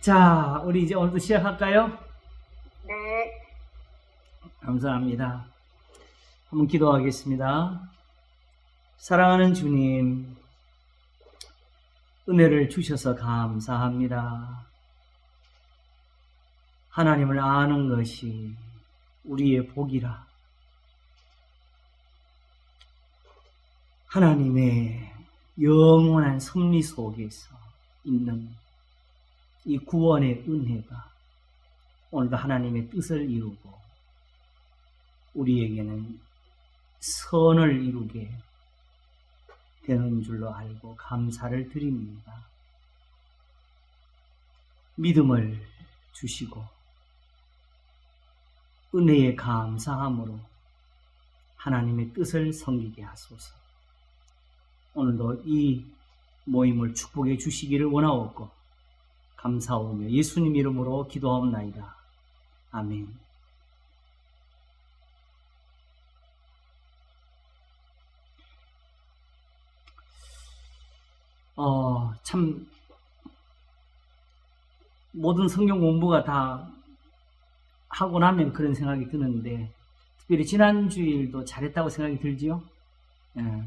자, 우리 이제 오늘도 시작할까요? 네, 감사합니다. 한번 기도하겠습니다. 사랑하는 주님, 은혜를 주셔서 감사합니다. 하나님을 아는 것이 우리의 복이라. 하나님의 영원한 섭리 속에서 있는 이 구원의 은혜가 오늘도 하나님의 뜻을 이루고 우리에게는 선을 이루게 되는 줄로 알고 감사를 드립니다. 믿음을 주시고 은혜에 감사함으로 하나님의 뜻을 섬기게 하소서. 오늘도 이 모임을 축복해 주시기를 원하옵고 감사하오며 예수님 이름으로 기도하옵나이다. 아멘. 참 모든 성경 공부가 다 하고 나면 그런 생각이 드는데 특별히 지난 주일도 잘했다고 생각이 들지요. 예.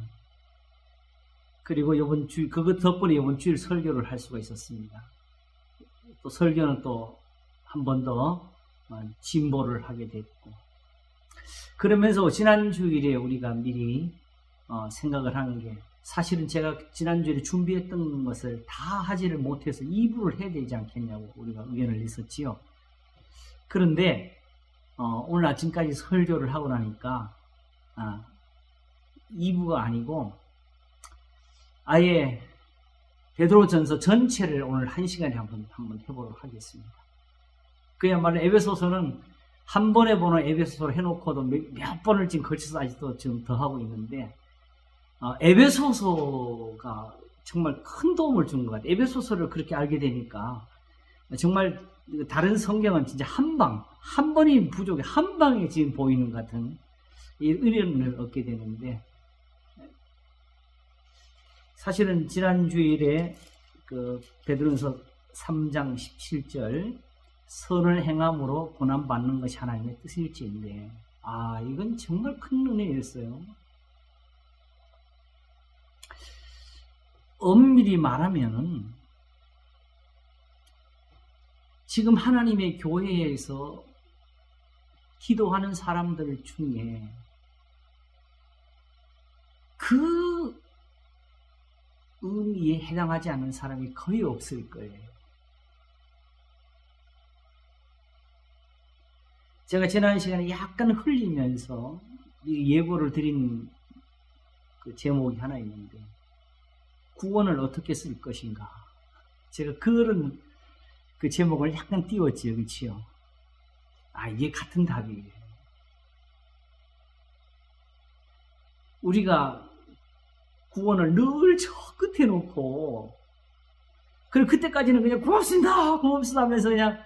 그리고 이번 주 그것 덕분에 이번 주일 설교를 할 수가 있었습니다. 또 설교는 또 한 번 더 진보를 하게 됐고, 그러면서 지난 주일에 우리가 미리 생각을 하는 게, 사실은 제가 지난 주일에 준비했던 것을 다 하지를 못해서 2부를 해야 되지 않겠냐고 우리가 의견을 냈었지요. 그런데 오늘 아침까지 설교를 하고 나니까 2부가 아니고 아예 베드로전서 전체를 오늘 1시간에 한번 해보도록 하겠습니다. 그야말로 에베소서는 한 번에 보는 에베소서를 해놓고도 몇 번을 지금 걸쳐서 아직도 지금 더 하고 있는데, 에베소서가 정말 큰 도움을 준 것 같아요. 에베소서를 그렇게 알게 되니까 정말 다른 성경은 진짜 한 번이 부족해, 한 방에 지금 보이는 것 같은 이 은혜를 얻게 되는데, 사실은 지난 주일에 그 베드로전서 3장 17절 선을 행함으로 고난받는 것이 하나님의 뜻일지인데, 이건 정말 큰 은혜였어요. 엄밀히 말하면은 지금 하나님의 교회에서 기도하는 사람들 중에 그 의미에 해당하지 않는 사람이 거의 없을 거예요. 제가 지난 시간에 약간 흘리면서 예고를 드린 그 제목이 하나 있는데, 구원을 어떻게 쓸 것인가. 제가 그런 그 제목을 약간 띄웠지요, 그렇지요? 이게 같은 답이에요. 우리가 구원을 늘 저 끝에 놓고, 그리고 그때까지는 그냥 고맙습니다 하면서 그냥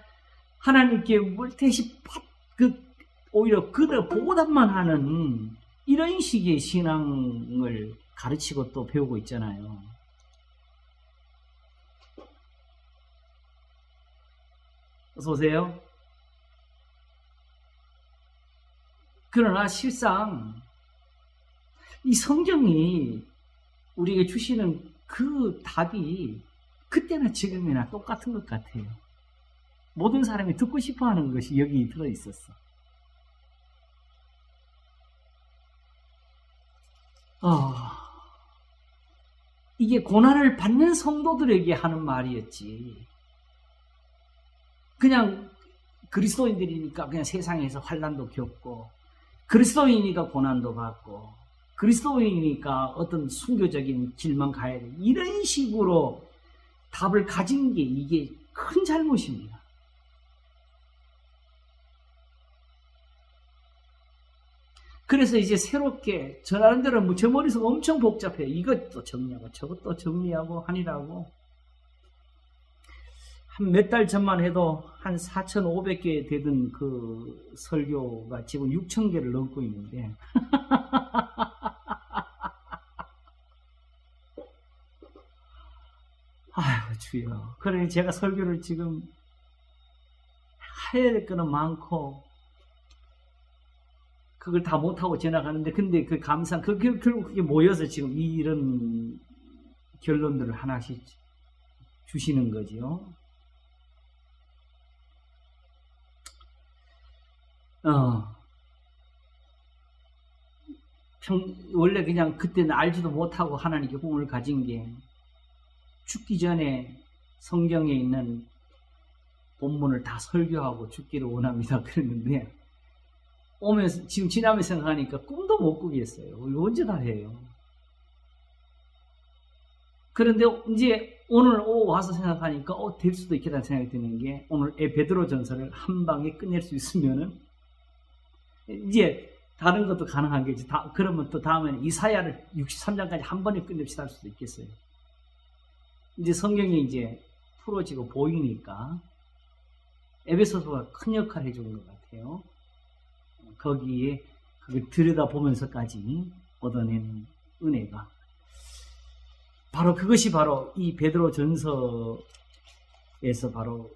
하나님께 물대시 오히려 그들 보답만 하는 이런 식의 신앙을 가르치고 또 배우고 있잖아요. 어서 오세요. 그러나 실상 이 성경이 우리에게 주시는 그 답이 그때나 지금이나 똑같은 것 같아요. 모든 사람이 듣고 싶어하는 것이 여기 들어있었어. 이게 고난을 받는 성도들에게 하는 말이었지. 그냥 그리스도인들이니까 그냥 세상에서 환난도 겪고, 그리스도인이니까 고난도 받고, 그리스도인이니까 어떤 순교적인 길만 가야 돼, 이런 식으로 답을 가진 게 이게 큰 잘못입니다. 그래서 이제 새롭게 전하는 대로 제 머릿속 엄청 복잡해요. 이것도 정리하고 저것도 정리하고 하니라고. 한 몇 달 전만 해도 한 4,500개 되던 그 설교가 지금 6,000개를 넘고 있는데 아유 주여. 그러니 제가 설교를 지금 해야 될 거는 많고 그걸 다 못하고 지나가는데 근데 그 감상 결국 그게 모여서 지금 이런 결론들을 하나씩 주시는 거지요. 원래 그냥 그때는 알지도 못하고 하나님께 꿈을 가진 게 죽기 전에 성경에 있는 본문을 다 설교하고 죽기를 원합니다. 그랬는데 오면서 지금 지나면서 생각하니까 꿈도 못 꾸겠어요. 이거 언제 다 해요? 그런데 이제 오늘 와서 생각하니까 될 수도 있겠다는 생각이 드는 게 오늘 베드로전서를 한 방에 끝낼 수 있으면은 이제 다른 것도 가능하겠지. 그러면 또 다음에는 이사야를 63장까지 한 번에 끝냅시다 할 수도 있겠어요. 이제 성경이 이제 풀어지고 보이니까 에베소서가 큰 역할을 해준 것 같아요. 거기에 그걸 들여다보면서까지 얻어낸 은혜가 바로 그것이 바로 이 베드로전서에서 바로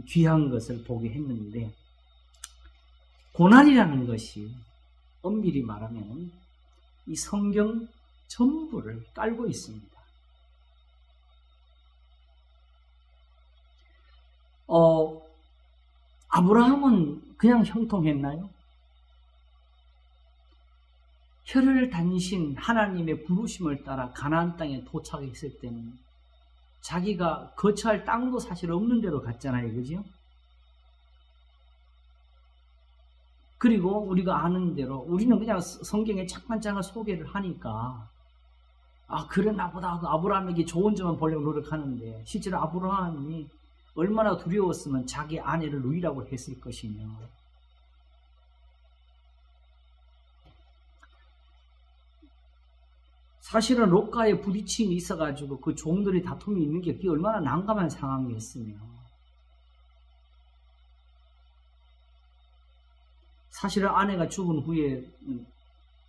귀한 것을 보게 했는데 고난이라는 것이 엄밀히 말하면 이 성경 전부를 깔고 있습니다. 아브라함은 그냥 형통했나요? 혀를 단신 하나님의 부르심을 따라 가나안 땅에 도착했을 때는 자기가 거처할 땅도 사실 없는 데로 갔잖아요. 그죠? 그리고 우리가 아는 대로 우리는 그냥 성경에 잠깐 소개를 하니까 그랬나 보다 하고 아브라함에게 좋은 점만 보려고 노력하는데 실제로 아브라함이 얼마나 두려웠으면 자기 아내를 누이라고 했을 것이며 사실은 롯과의 부딪힘이 있어가지고 그 종들이 다툼이 있는 게 그게 얼마나 난감한 상황이었으며 사실은 아내가 죽은 후에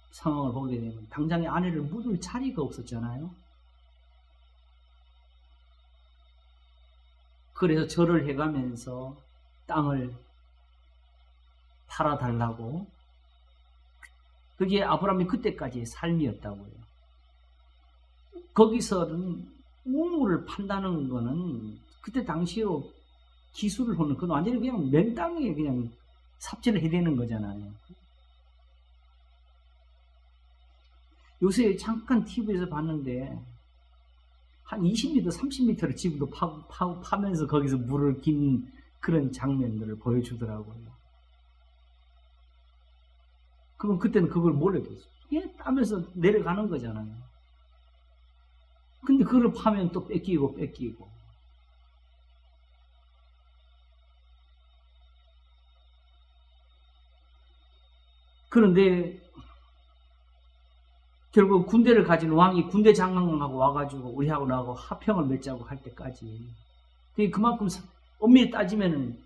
상황을 보게 되면 당장에 아내를 묻을 자리가 없었잖아요. 그래서 절을 해가면서 땅을 팔아달라고 그게 아브라함이 그때까지의 삶이었다고요. 거기서는 우물을 판다는 거는 그때 당시로 기술을 하는 그건 완전히 그냥 맨 땅에 그냥 삽질을 해야 되는 거잖아요. 요새 잠깐 TV에서 봤는데 한 20m, 30m를 지금도 파면서 거기서 물을 긴 그런 장면들을 보여주더라고요. 그럼 그때는 그걸 몰라줬어요. 그냥 따면서 내려가는 거잖아요. 근데 그걸 파면 또 뺏기고. 그런데 결국 군대를 가진 왕이 군대 장관하고 와가지고 우리하고 나하고 화평을 맺자고 할 때까지 그만큼 엄밀히 따지면은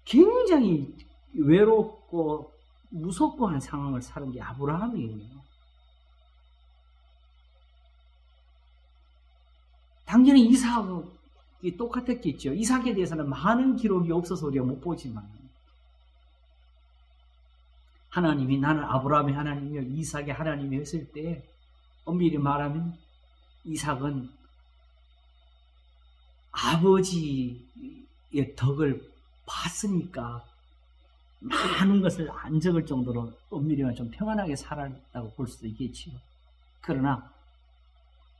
굉장히 외롭고 무섭고 한 상황을 사는 게 아브라함이에요. 당연히 이삭이 똑같았겠죠. 이삭에 대해서는 많은 기록이 없어서 우리가 못 보지만 하나님이 나는 아브라함의 하나님이요 이삭의 하나님이 했을 때 엄밀히 말하면 이삭은 아버지의 덕을 봤으니까 많은 것을 안 적을 정도로 엄밀히 말하면 좀 평안하게 살았다고 볼 수도 있겠지요. 그러나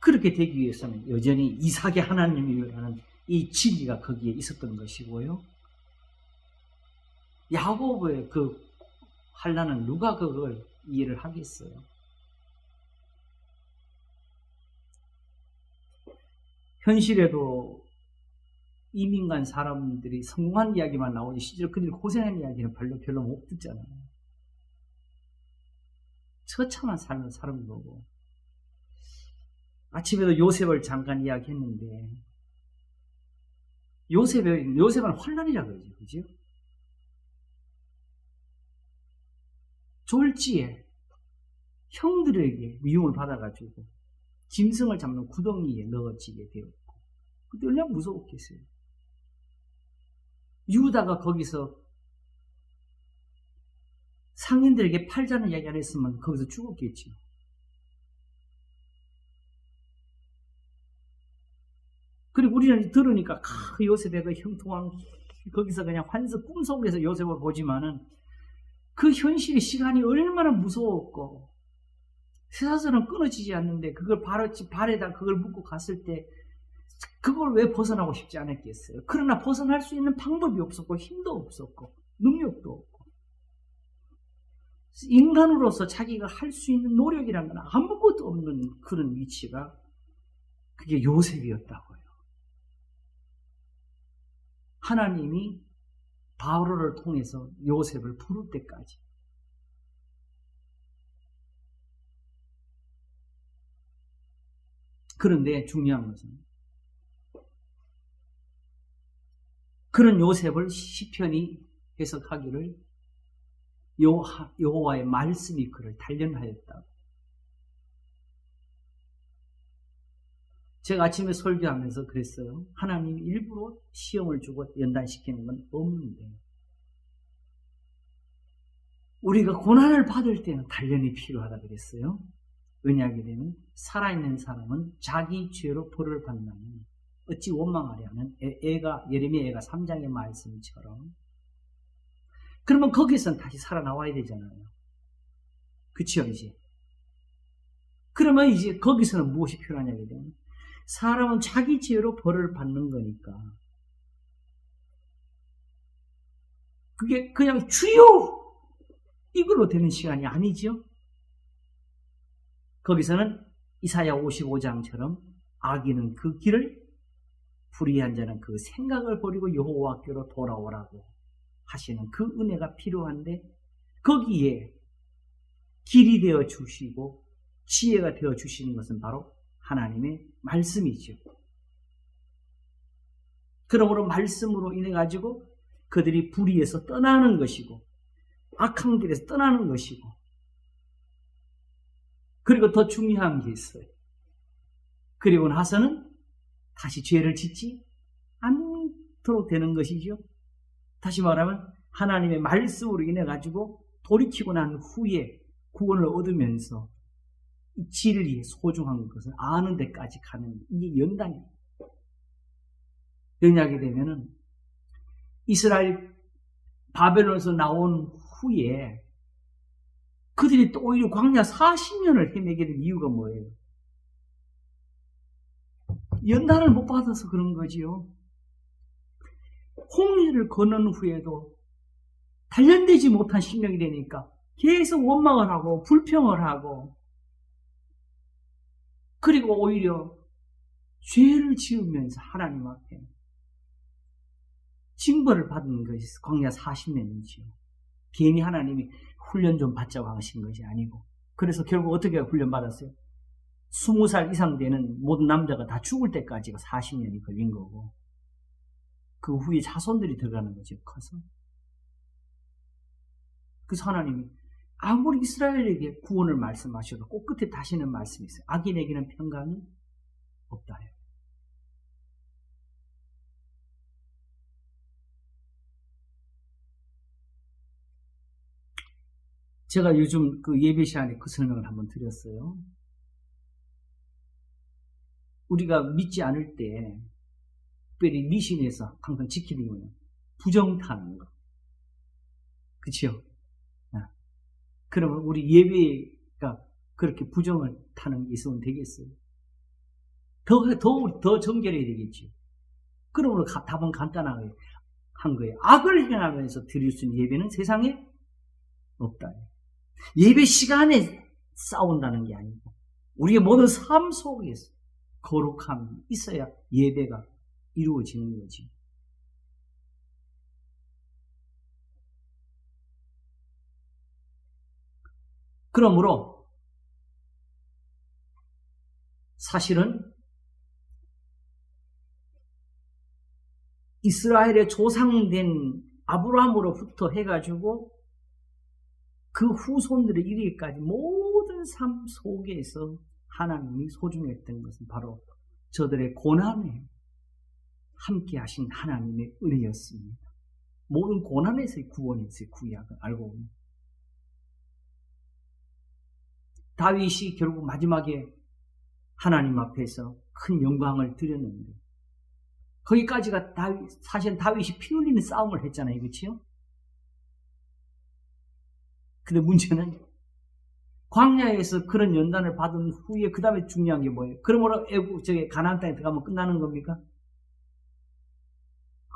그렇게 되기 위해서는 여전히 이삭의 하나님이라는 이 진리가 거기에 있었던 것이고요. 야곱의 그 환난은 누가 그걸 이해를 하겠어요? 현실에도 이민 간 사람들이 성공한 이야기만 나오지 실제로 그들이 고생한 이야기는 별로 못 듣잖아요. 처참한 삶을 사는 거고 아침에도 요셉을 잠깐 이야기했는데 요셉은 환난이라 그러죠. 그죠? 졸지에 형들에게 미움을 받아가지고 짐승을 잡는 구덩이에 넣어지게 되었고 그때 얼마나 무서웠겠어요. 유다가 거기서 상인들에게 팔자는 이야기 안 했으면 거기서 죽었겠지요. 그리고 우리는 들으니까 요셉의 그 형통한 거기서 그냥 환상 꿈속에서 요셉을 보지만은 그 현실의 시간이 얼마나 무서웠고 쇠사슬은 끊어지지 않는데 그걸 발에다 그걸 묶고 갔을 때 그걸 왜 벗어나고 싶지 않았겠어요. 그러나 벗어날 수 있는 방법이 없었고 힘도 없었고 능력도 없고 인간으로서 자기가 할 수 있는 노력이란 건 아무것도 없는 그런 위치가 그게 요셉이었다고요. 하나님이 바로를 통해서 요셉을 부를 때까지. 그런데 중요한 것은 그런 요셉을 시편이 해석하기를 여호와의 말씀이 그를 단련하였다고. 제가 아침에 설교하면서 그랬어요. 하나님이 일부러 시험을 주고 연단시키는 건 없는데 우리가 고난을 받을 때는 단련이 필요하다 그랬어요. 왜냐하게 되면 살아있는 사람은 자기 죄로 벌을 받나니 어찌 원망하려는 예레미야 애가 3장의 말씀처럼. 그러면 거기서는 다시 살아나와야 되잖아요. 그치요 이제. 그러면 이제 거기서는 무엇이 필요하냐게 되면 사람은 자기 죄로 벌을 받는 거니까 그게 그냥 주요 이걸로 되는 시간이 아니죠. 거기서는 이사야 55장처럼 악인은 그 길을 불의한 자는 그 생각을 버리고 여호와께로 돌아오라고 하시는 그 은혜가 필요한데 거기에 길이 되어 주시고 지혜가 되어 주시는 것은 바로 하나님의 말씀이죠. 그러므로 말씀으로 인해 가지고 그들이 불의에서 떠나는 것이고 악한 길에서 떠나는 것이고 그리고 더 중요한 게 있어요. 그리고 나서는 다시 죄를 짓지 않도록 되는 것이죠. 다시 말하면 하나님의 말씀으로 인해 가지고 돌이키고 난 후에 구원을 얻으면서 이 진리의 소중한 것을 아는 데까지 가는 이게 연단이에요. 연약이 되면은 이스라엘 바벨론에서 나온 후에 그들이 또 오히려 광야 40년을 헤매게 된 이유가 뭐예요? 연단을 못 받아서 그런 거지요. 홍해를 건넌 후에도 단련되지 못한 심령이 되니까 계속 원망을 하고 불평을 하고 그리고 오히려 죄를 지으면서 하나님 앞에 징벌을 받은 것이 광야 40년이지요. 괜히 하나님이 훈련 좀 받자고 하신 것이 아니고 그래서 결국 어떻게 훈련받았어요? 20살 이상 되는 모든 남자가 다 죽을 때까지가 40년이 걸린 거고 그 후에 자손들이 들어가는 거죠. 커서. 그래서 하나님이 아무리 이스라엘에게 구원을 말씀하셔도 꼭 끝에 다시는 말씀이 있어요. 악인에게는 평강이 없다. 제가 요즘 그 예배 시간에 그 설명을 한번 드렸어요. 우리가 믿지 않을 때 특별히 미신에서 항상 지키는 거예요. 부정타는 거. 그치요? 그러면 우리 예배가 그렇게 부정을 타는 게 있으면 되겠어요? 더 정결해야 되겠죠. 그러므로 답은 간단하게 한 거예요. 악을 행하면서 드릴 수 있는 예배는 세상에 없다. 예배 시간에 싸운다는 게 아니고 우리의 모든 삶 속에서 거룩함이 있어야 예배가 이루어지는 거지. 그러므로 사실은 이스라엘의 조상된 아브라함으로부터 해가지고 그 후손들의 이르기까지 모든 삶 속에서 하나님이 소중했던 것은 바로 저들의 고난이에요. 함께 하신 하나님의 은혜였습니다. 모든 고난에서의 구원이었어요. 구약은 알고 보면. 다윗이 결국 마지막에 하나님 앞에서 큰 영광을 드렸는데 거기까지가 사실은 다윗이 피 흘리는 싸움을 했잖아요. 그렇지요? 근데 문제는 광야에서 그런 연단을 받은 후에 그 다음에 중요한 게 뭐예요? 그러므로 가나안 땅에 들어가면 끝나는 겁니까?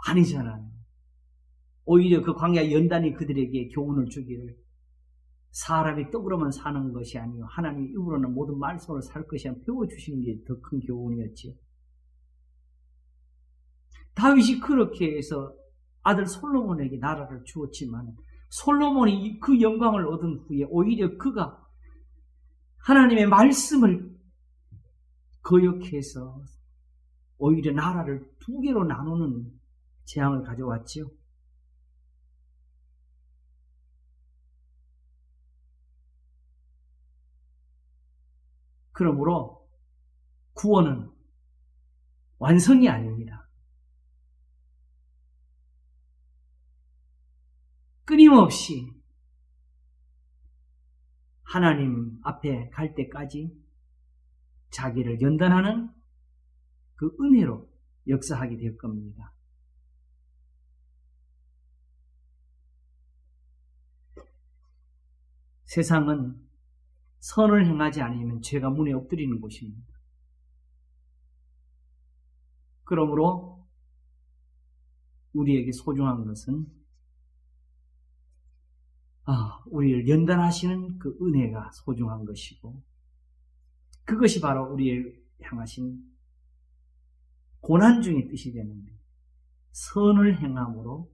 아니잖아요. 오히려 그 광야 연단이 그들에게 교훈을 주기를 사람이 떡으로만 사는 것이 아니요 하나님의 입으로는 모든 말씀으로 살 것이 아니라 배워주시는 게 더 큰 교훈이었지요. 다윗이 그렇게 해서 아들 솔로몬에게 나라를 주었지만 솔로몬이 그 영광을 얻은 후에 오히려 그가 하나님의 말씀을 거역해서 오히려 나라를 두 개로 나누는 재앙을 가져왔지요. 그러므로 구원은 완성이 아닙니다. 끊임없이 하나님 앞에 갈 때까지 자기를 연단하는 그 은혜로 역사하게 될 겁니다. 세상은 선을 행하지 않으면 죄가 문에 엎드리는 곳입니다. 그러므로 우리에게 소중한 것은 우리를 연단하시는 그 은혜가 소중한 것이고 그것이 바로 우리를 향하신 고난중의 뜻이 되는데 선을 행함으로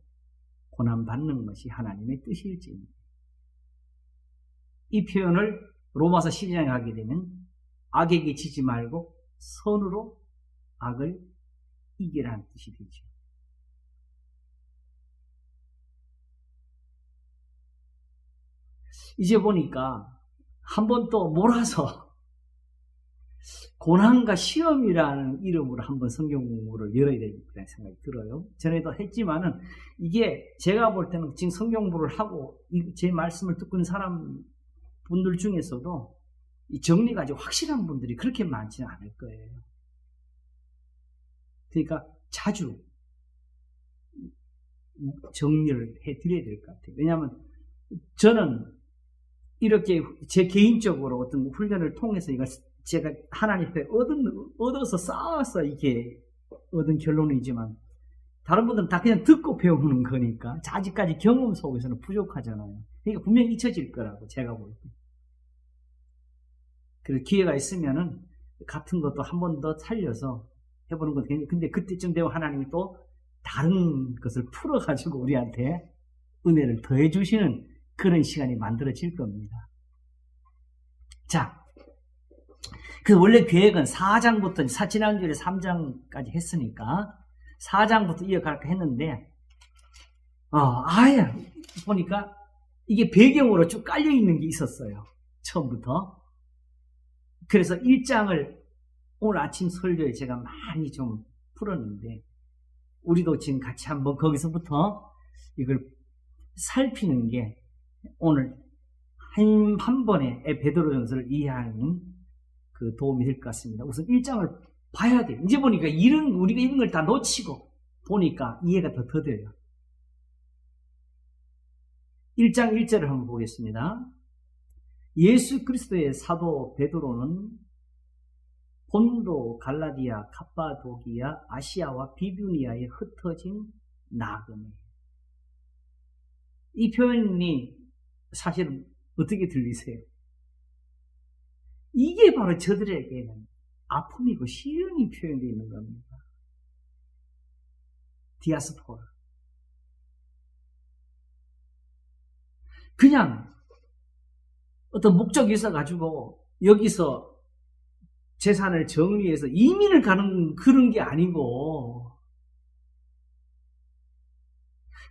고난받는 것이 하나님의 뜻일지입니다. 이 표현을 로마서 12장에 하게 되면 악에게 지지 말고 선으로 악을 이기라는 뜻이 되죠. 이제 보니까 한 번 또 몰아서 고난과 시험이라는 이름으로 한번 성경 공부를 열어야 되겠다는 생각이 들어요. 전에도 했지만은 이게 제가 볼 때는 지금 성경 공부를 하고 제 말씀을 듣고 있는 분들 중에서도 이 정리가 아주 확실한 분들이 그렇게 많지는 않을 거예요. 그러니까 자주 정리를 해드려야 될 것 같아요. 왜냐하면 저는 이렇게 제 개인적으로 어떤 훈련을 통해서 이걸 제가 하나님 앞에 얻어서 쌓아서 이게 얻은 결론이지만 다른 분들은 다 그냥 듣고 배우는 거니까 아직까지 경험 속에서는 부족하잖아요. 그러니까 분명히 잊혀질 거라고 제가 볼 때. 그래서 기회가 있으면은 같은 것도 한 번 더 살려서 해보는 것도 괜찮아요. 근데 그때쯤 되면 하나님이 또 다른 것을 풀어가지고 우리한테 은혜를 더해주시는 그런 시간이 만들어질 겁니다. 자, 그 원래 계획은 4장부터 지난주에 3장까지 했으니까 4장부터 이어갈까 했는데 아예 보니까 이게 배경으로 쭉 깔려있는 게 있었어요. 처음부터. 그래서 1장을 오늘 아침 설교에 제가 많이 좀 풀었는데 우리도 지금 같이 한번 거기서부터 이걸 살피는 게 오늘 한 번에 베드로전서를 이해하는 그 도움이 될 것 같습니다. 우선 1장을 봐야 돼요. 이제 보니까 우리가 이런 걸 다 놓치고 보니까 이해가 더 더뎌요. 1장 1절을 한번 보겠습니다. 예수 그리스도의 사도 베드로는 본도, 갈라디아, 갑바도기아, 아시아와 비두니아에 흩어진 나그네. 이 표현이 사실은 어떻게 들리세요? 이게 바로 저들에게는 아픔이고 시련이 표현되어 있는 겁니다. 디아스포라. 그냥 어떤 목적이 있어가지고 여기서 재산을 정리해서 이민을 가는 그런 게 아니고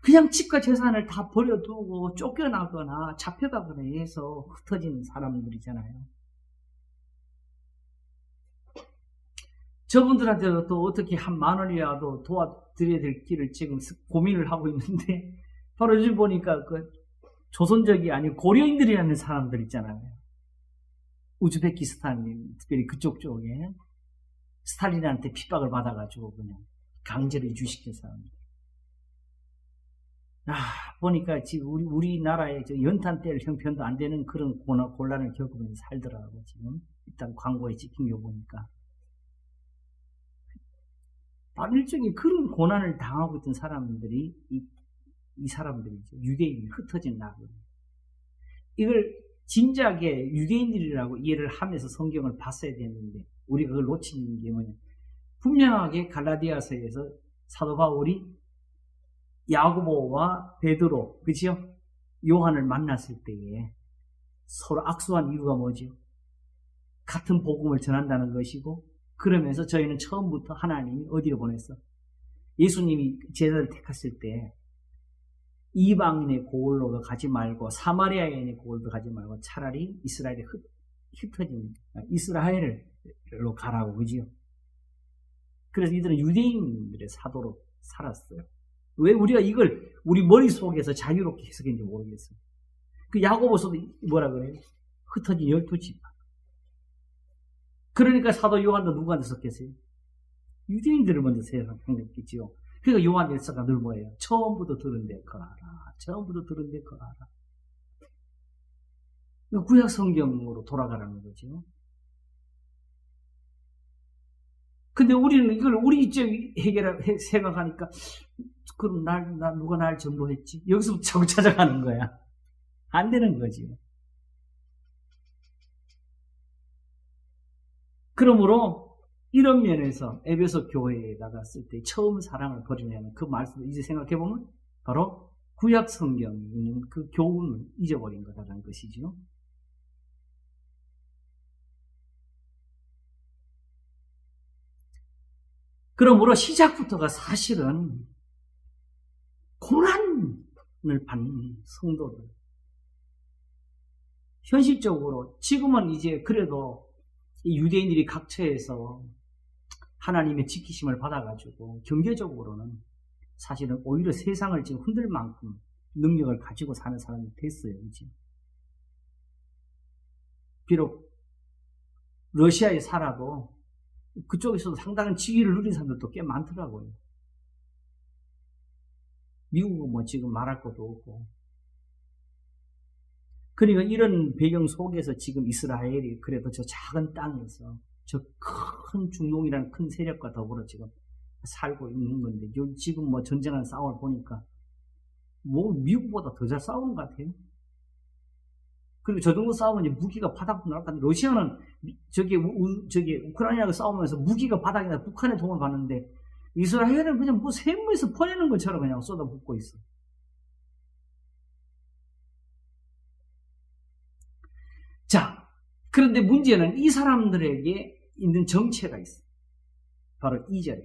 그냥 집과 재산을 다 버려두고 쫓겨나거나 잡혀가거나 해서 흩어진 사람들이잖아요. 저분들한테도 또 어떻게 한 10,000원이라도 도와드려야 될 길을 지금 고민을 하고 있는데, 바로 요즘 보니까 그 조선족이 아닌 고려인들이라는 사람들 있잖아요. 우즈베키스탄인, 특별히 그쪽 쪽에 스탈린한테 핍박을 받아가지고 그냥 강제로 이주시킨 사람들. 보니까 지금 우리나라의 연탄 뗄 형편도 안 되는 그런 곤란을 겪으면서 살더라고, 지금. 일단 광고에 찍힌 거 보니까. 바로 일종의 그런 고난을 당하고 있던 사람들이, 이 사람들이죠. 유대인이 흩어진 나라고. 이걸 진작에 유대인들이라고 이해를 하면서 성경을 봤어야 되는데, 우리가 그걸 놓치는 게 뭐냐. 분명하게 갈라디아서에서 사도 바울이 야고보와 베드로, 그죠? 요한을 만났을 때에 서로 악수한 이유가 뭐죠? 같은 복음을 전한다는 것이고, 그러면서 저희는 처음부터 하나님이 어디로 보냈어? 예수님이 제자를 택했을 때 이방인의 고을로 가지 말고 사마리아인의 고을도 가지 말고 차라리 이스라엘에 흩어진 이스라엘로 가라고, 그죠? 그래서 이들은 유대인들의 사도로 살았어요. 왜 우리가 이걸 우리 머릿속에서 자유롭게 해석했는지 모르겠어요. 그 야고보서도 뭐라 그래요? 흩어진 12지파. 그러니까 사도 요한도 누구한테 썼겠어요? 유대인들을 먼저 생각했겠지요. 그러니까 요한 일서가 늘 뭐예요? 처음부터 들은 데 거하라. 처음부터 들은 데 거하라. 구약 성경으로 돌아가라는 거죠. 근데 우리는 이걸 우리 입장 생각하니까, 그럼 누가 날 전도했지? 여기서부터 자꾸 찾아가는 거야. 안 되는 거지. 그러므로 이런 면에서 에베소 교회에 나갔을 때 처음 사랑을 버리냐는 그 말씀을 이제 생각해보면 바로 구약 성경에 있는 그 교훈을 잊어버린 거다라는 것이죠. 그러므로 시작부터가 사실은 고난을 받는 성도들. 현실적으로 지금은 이제 그래도 유대인들이 각처에서 하나님의 지키심을 받아가지고 경제적으로는 사실은 오히려 세상을 지금 흔들 만큼 능력을 가지고 사는 사람이 됐어요. 이제. 비록 러시아에 살아도 그쪽에서도 상당한 지위를 누린 사람들도 꽤 많더라고요. 미국은 뭐 지금 말할 것도 없고. 그러니까 이런 배경 속에서 지금 이스라엘이 그래도 저 작은 땅에서 저 큰 중동이라는 큰 세력과 더불어 지금 살고 있는 건데, 지금 뭐 전쟁하는 싸움을 보니까 뭐 미국보다 더 잘 싸우는 것 같아요. 그리고 저 정도 싸우면 이제 무기가 바닥으로 나갈 것 같은데, 러시아는 저기 우크라이나가 싸우면서 무기가 바닥이나 북한의 도움을 받는데, 이스라엘은 그냥 뭐 샘물에서 퍼내는 것처럼 그냥 쏟아붓고 있어. 자, 그런데 문제는 이 사람들에게 있는 정체가 있어. 바로 2절에.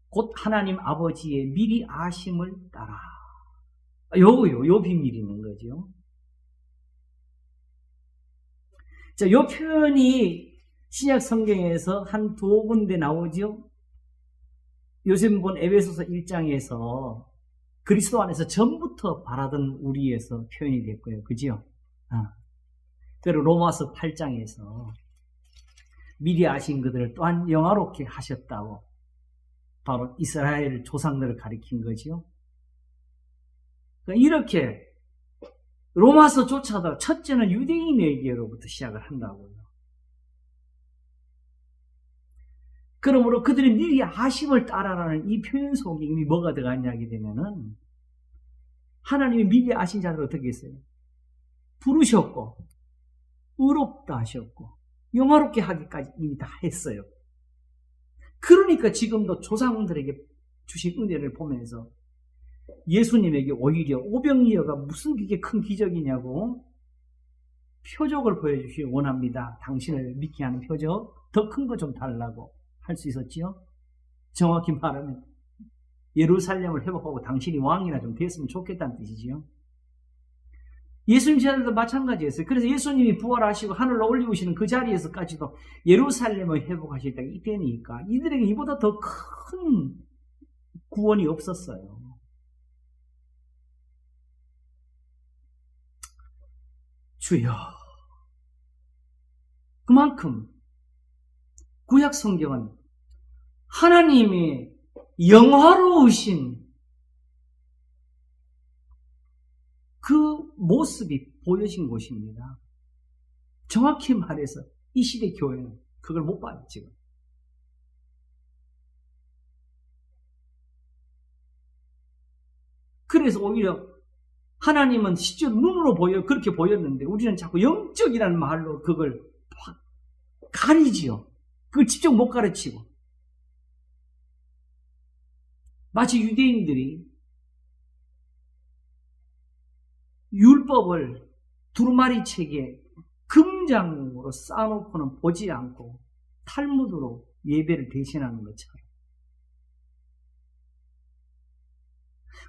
곧 하나님 아버지의 미리 아심을 따라. 요 비밀이 있는 거죠. 자, 요 표현이 신약 성경에서 한 2군데 나오죠. 요즘 본 에베소서 1장에서 그리스도 안에서 전부터 바라던 우리에서 표현이 됐고요. 그죠? 그리고 로마서 8장에서 미리 아신 그들을 또한 영화롭게 하셨다고 바로 이스라엘 조상들을 가리킨 거죠. 그러니까 이렇게 로마서조차도 첫째는 유대인에게로부터 시작을 한다고요. 그러므로 그들이 미리 아심을 따라라는 이 표현 속에 이미 뭐가 들어갔냐 하게 되면은, 하나님이 미리 아신 자들을 어떻게 했어요? 부르셨고 의롭다 하셨고 영화롭게 하기까지 이미 다 했어요. 그러니까 지금도 조상들에게 주신 은혜를 보면서 예수님에게 오히려 오병이어가 무슨 그게 큰 기적이냐고 표적을 보여주시기 원합니다. 당신을 믿게 하는 표적, 더 큰 거 좀 달라고 할 수 있었지요. 정확히 말하면 예루살렘을 회복하고 당신이 왕이나 좀 됐으면 좋겠다는 뜻이지요. 예수님 제자들도 마찬가지였어요. 그래서 예수님이 부활하시고 하늘로 올리우시는 그 자리에서까지도 예루살렘을 회복하실 때가 이때니까 이들에게 이보다 더 큰 구원이 없었어요. 주여, 그만큼 구약 성경은 하나님의 영화로우신 그 모습이 보여진 곳입니다. 정확히 말해서 이 시대 교회는 그걸 못 봐요, 지금. 그래서 오히려 하나님은 실제 눈으로 그렇게 보였는데 우리는 자꾸 영적이라는 말로 그걸 가리지요. 그걸 직접 못 가르치고. 마치 유대인들이 율법을 두루마리 책에 금장으로 쌓아놓고는 보지 않고 탈무드로 예배를 대신하는 것처럼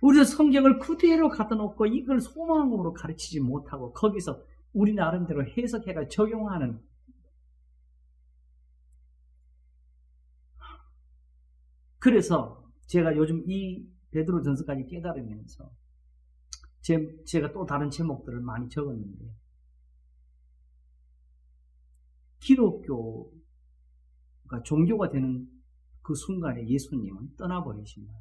우리도 성경을 그대로 갖다 놓고 이걸 소망으로 가르치지 못하고 거기서 우리 나름대로 해석해가 적용하는 그래서 제가 요즘 이 베드로전서까지 깨달으면서 제가 또 다른 제목들을 많이 적었는데 기독교가 종교가 되는 그 순간에 예수님은 떠나버리십니다.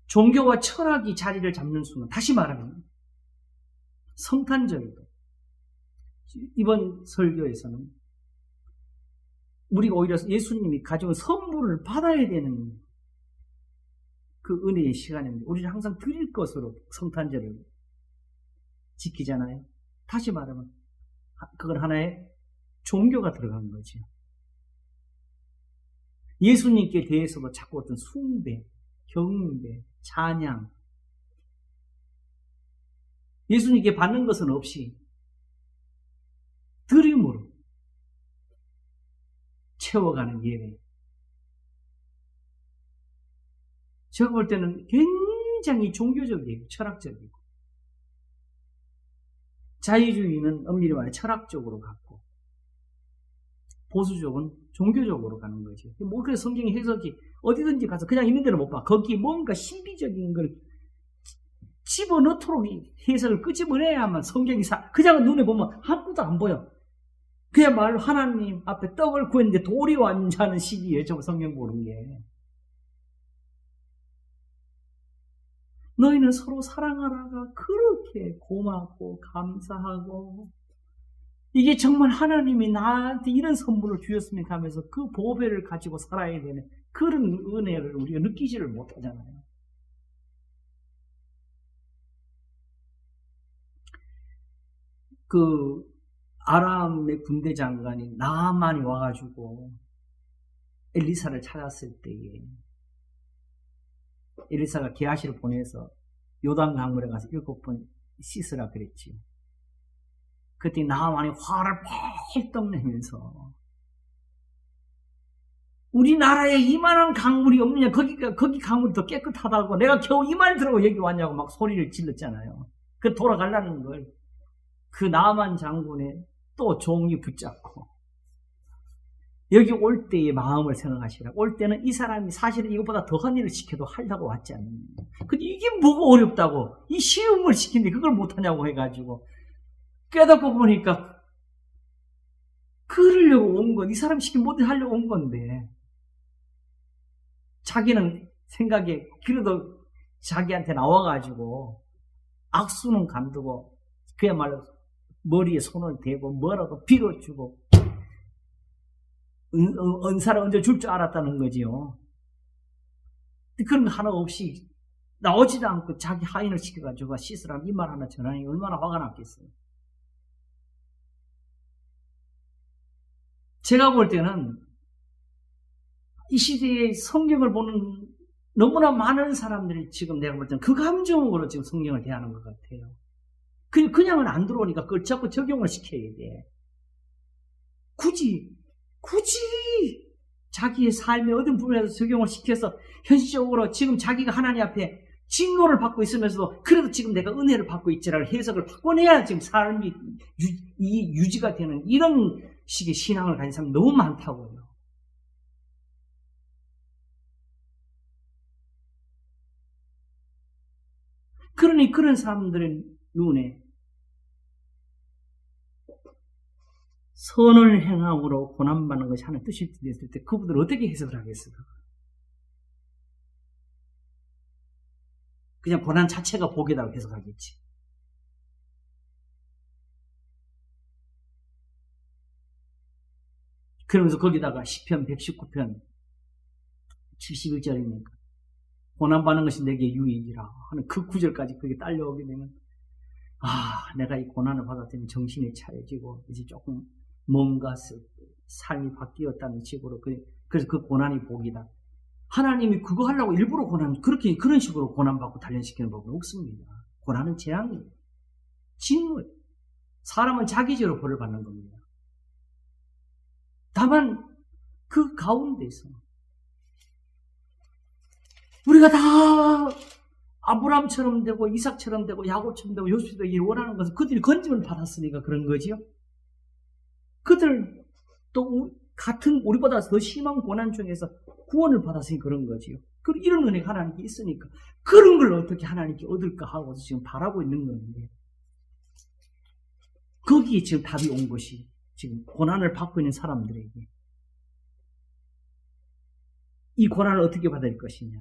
종교와 철학이 자리를 잡는 순간, 다시 말하면 성탄절도 이번 설교에서는 우리가 오히려 예수님이 가져온 선물을 받아야 되는 그 은혜의 시간인데 우리는 항상 드릴 것으로 성탄절을 지키잖아요. 다시 말하면 그건 하나의 종교가 들어간 거죠. 예수님께 대해서도 자꾸 어떤 숭배, 경배, 찬양 예수님께 받는 것은 없이 드림으로 채워가는 예배. 제가 볼 때는 굉장히 종교적이고 철학적이고 자유주의는 엄밀히 말해 철학적으로 갔고 보수적은 종교적으로 가는 거죠. 뭐 그래서 성경 해석이 어디든지 가서 그냥 있는 대로 못 봐. 거기 뭔가 신비적인 걸 집어넣도록 해석을 끄집어내야만 성경이 그냥 눈에 보면 아무것도 안 보여. 그야말로 하나님 앞에 떡을 구했는데 돌이 완자는 시기예요. 저 성경 보는 게. 너희는 서로 사랑하라가 그렇게 고맙고 감사하고 이게 정말 하나님이 나한테 이런 선물을 주셨으면 하면서 그 보배를 가지고 살아야 되는 그런 은혜를 우리가 느끼지를 못하잖아요. 그 아람의 군대 장관이 나만이 와가지고 엘리사를 찾았을 때에 엘리사가 게하시를 보내서 요단 강물에 가서 7번 씻으라 그랬지요. 그때 나만이 화를 펄떡 내면서 우리나라에 이만한 강물이 없느냐, 거기 강물이 더 깨끗하다고 내가 겨우 이 말 들으고 여기 왔냐고 막 소리를 질렀잖아요. 그 돌아가려는 걸 그 나만 장군의 또 종이 붙잡고 여기 올 때의 마음을 생각하시라. 올 때는 이 사람이 사실은 이것보다 더한 일을 시켜도 하려고 왔지 않느냐. 근데 이게 뭐가 어렵다고 이 쉬운 걸 시키는데 그걸 못하냐고 해가지고 깨닫고 보니까 그러려고 온 건 이 사람 시킨 뭐든 하려고 온 건데 자기는 생각에 그래도 자기한테 나와가지고 악수는 간두고 그야말로 머리에 손을 대고 뭐라도 빌어주고 은사를 얹어줄 줄 알았다는 거지요. 그런 거 하나 없이 나오지도 않고 자기 하인을 시켜가지고 씻으라면 이 말 하나 전하니 얼마나 화가 났겠어요. 제가 볼 때는 이 시대에 성경을 보는 너무나 많은 사람들이 지금 내가 볼 때는 그 감정으로 지금 성경을 대하는 것 같아요. 그냥은 안 들어오니까 그걸 자꾸 적용을 시켜야 돼. 굳이 자기의 삶의 어떤 부분에서 적용을 시켜서 현실적으로 지금 자기가 하나님 앞에 진노를 받고 있으면서도 그래도 지금 내가 은혜를 받고 있지라는 해석을 바꿔내야 지금 삶이 유지가 되는 이런 식의 신앙을 가진 사람 너무 많다고요. 그러니 그런 사람들의 눈에 선을 행함으로 고난받는 것이 하나의 뜻이 됐을 때 그분들은 어떻게 해석을 하겠어요? 그냥 고난 자체가 복이라고 해석하겠지. 그러면서 거기다가 시편 119편 71절입니까? 고난받는 것이 내게 유익이라 하는 그 구절까지 그게 딸려오게 되면 내가 이 고난을 받았더니 정신이 차려지고 이제 조금 뭔가 삶이 바뀌었다는 식으로 그래서 그 고난이 복이다. 하나님이 그거 하려고 일부러 그런 식으로 고난받고 단련시키는 법은 없습니다. 고난은 재앙이에요. 진노예요. 사람은 자기죄로 벌을 받는 겁니다. 다만 그 가운데서 우리가 다 아브라함처럼 되고 이삭처럼 되고 야곱처럼 되고 요셉도 이 원하는 것은 그들이 건짐을 받았으니까 그런 거지요. 그들 또 같은 우리보다 더 심한 고난 중에서 구원을 받았으니 그런 거지요. 이런 은혜가 하나님께 있으니까 그런 걸 어떻게 하나님께 얻을까 하고 지금 바라고 있는 건데 거기에 지금 답이 온 것이 지금 고난을 받고 있는 사람들에게 이 고난을 어떻게 받을 것이냐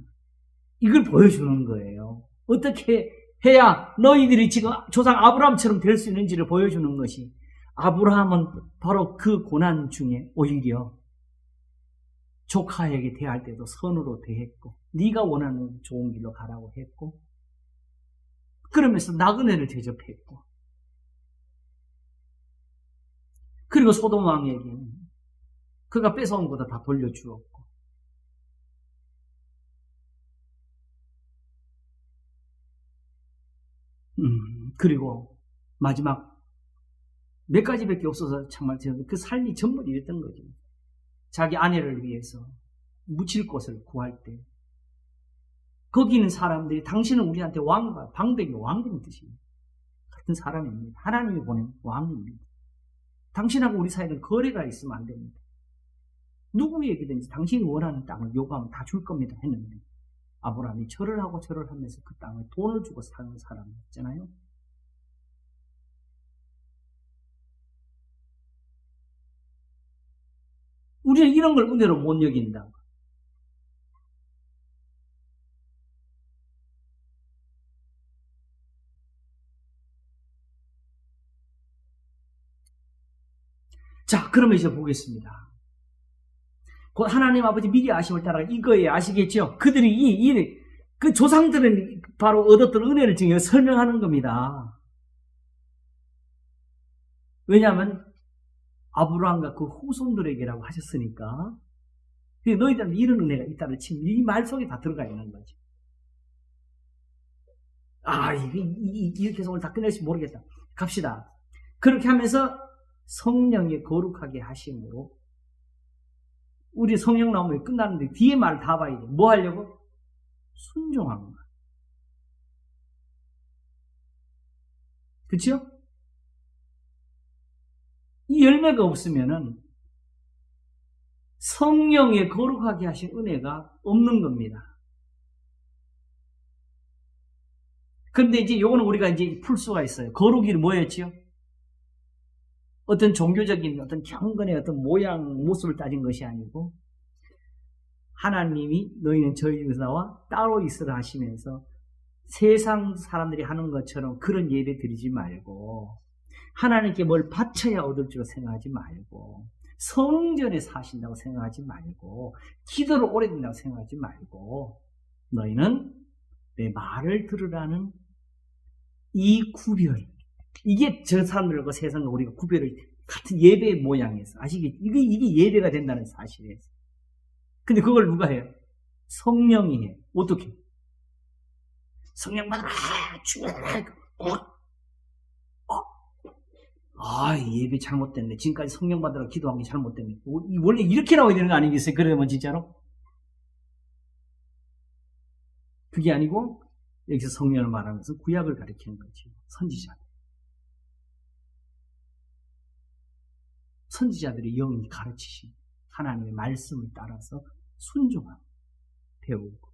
이걸 보여주는 거예요. 어떻게 해야 너희들이 지금 조상 아브라함처럼 될 수 있는지를 보여주는 것이 아브라함은 바로 그 고난 중에 오히려 조카에게 대할 때도 선으로 대했고 네가 원하는 좋은 길로 가라고 했고 그러면서 나그네를 대접했고 그리고 소돔 왕에게는 그가 뺏어온 것도 다 돌려주었고 그리고 마지막 몇 가지밖에 없어서 정말 그 삶이 전부 이랬던 거죠. 자기 아내를 위해서 묻힐 곳을 구할 때 거기 있는 사람들이 당신은 우리한테 왕과 방백이 왕인 뜻입니다. 같은 사람입니다. 하나님이 보낸 왕입니다. 당신하고 우리 사이에는 거래가 있으면 안 됩니다. 누구에게든지 당신이 원하는 땅을 요구하면 다 줄 겁니다 했는데 아브라함이 절을 하고 절을 하면서 그 땅을 돈을 주고 사는 사람이었잖아요. 우리는 이런 걸 은혜로 못 여긴다. 자, 그러면 이제 보겠습니다. 곧 하나님 아버지 미리 아심을 따라 이거에 아시겠죠? 그들이 그 조상들은 바로 얻었던 은혜를 지금 설명하는 겁니다. 왜냐하면 아브라함과 그 후손들에게라고 하셨으니까 너희들은 이런 은혜가 있다는 지금 이 말 속에 다 들어가 있는 거죠. 이렇게 해서 오늘 다 끝낼지 모르겠다. 갑시다. 그렇게 하면서 성령의 거룩하게 하심으로 우리 성령 나오면 끝나는데 뒤에 말을 다 봐야 돼. 뭐 하려고? 순종한 거야. 그렇죠? 이 열매가 없으면은 성령의 거룩하게 하신 은혜가 없는 겁니다. 그런데 이제 요거는 우리가 이제 풀 수가 있어요. 거룩이 뭐였지요? 어떤 종교적인 어떤 경건의 어떤 모양, 모습을 따진 것이 아니고 하나님이 너희는 저희 집에서 나와 따로 있으라 하시면서 세상 사람들이 하는 것처럼 그런 예배 드리지 말고 하나님께 뭘 바쳐야 얻을 줄 생각하지 말고 성전에 사신다고 생각하지 말고 기도를 오래 된다고 생각하지 말고 너희는 내 말을 들으라는 이 구별, 이게 저 사람들과 세상과 우리가 구별을 같은 예배의 모양에서 아시겠죠? 이게 예배가 된다는 사실이에요. 근데 그걸 누가 해요? 성령이 해요. 어떻게? 성령 받으라 예배 잘못됐네. 지금까지 성령 받으라 기도한 게 잘못됐네. 원래 이렇게 나와야 되는 거 아니겠어요? 그러면 진짜로? 그게 아니고 여기서 성령을 말하는 것은 구약을 가리키는 거죠. 선지자들의 영이 가르치신 하나님의 말씀을 따라서 순종하고 배우고,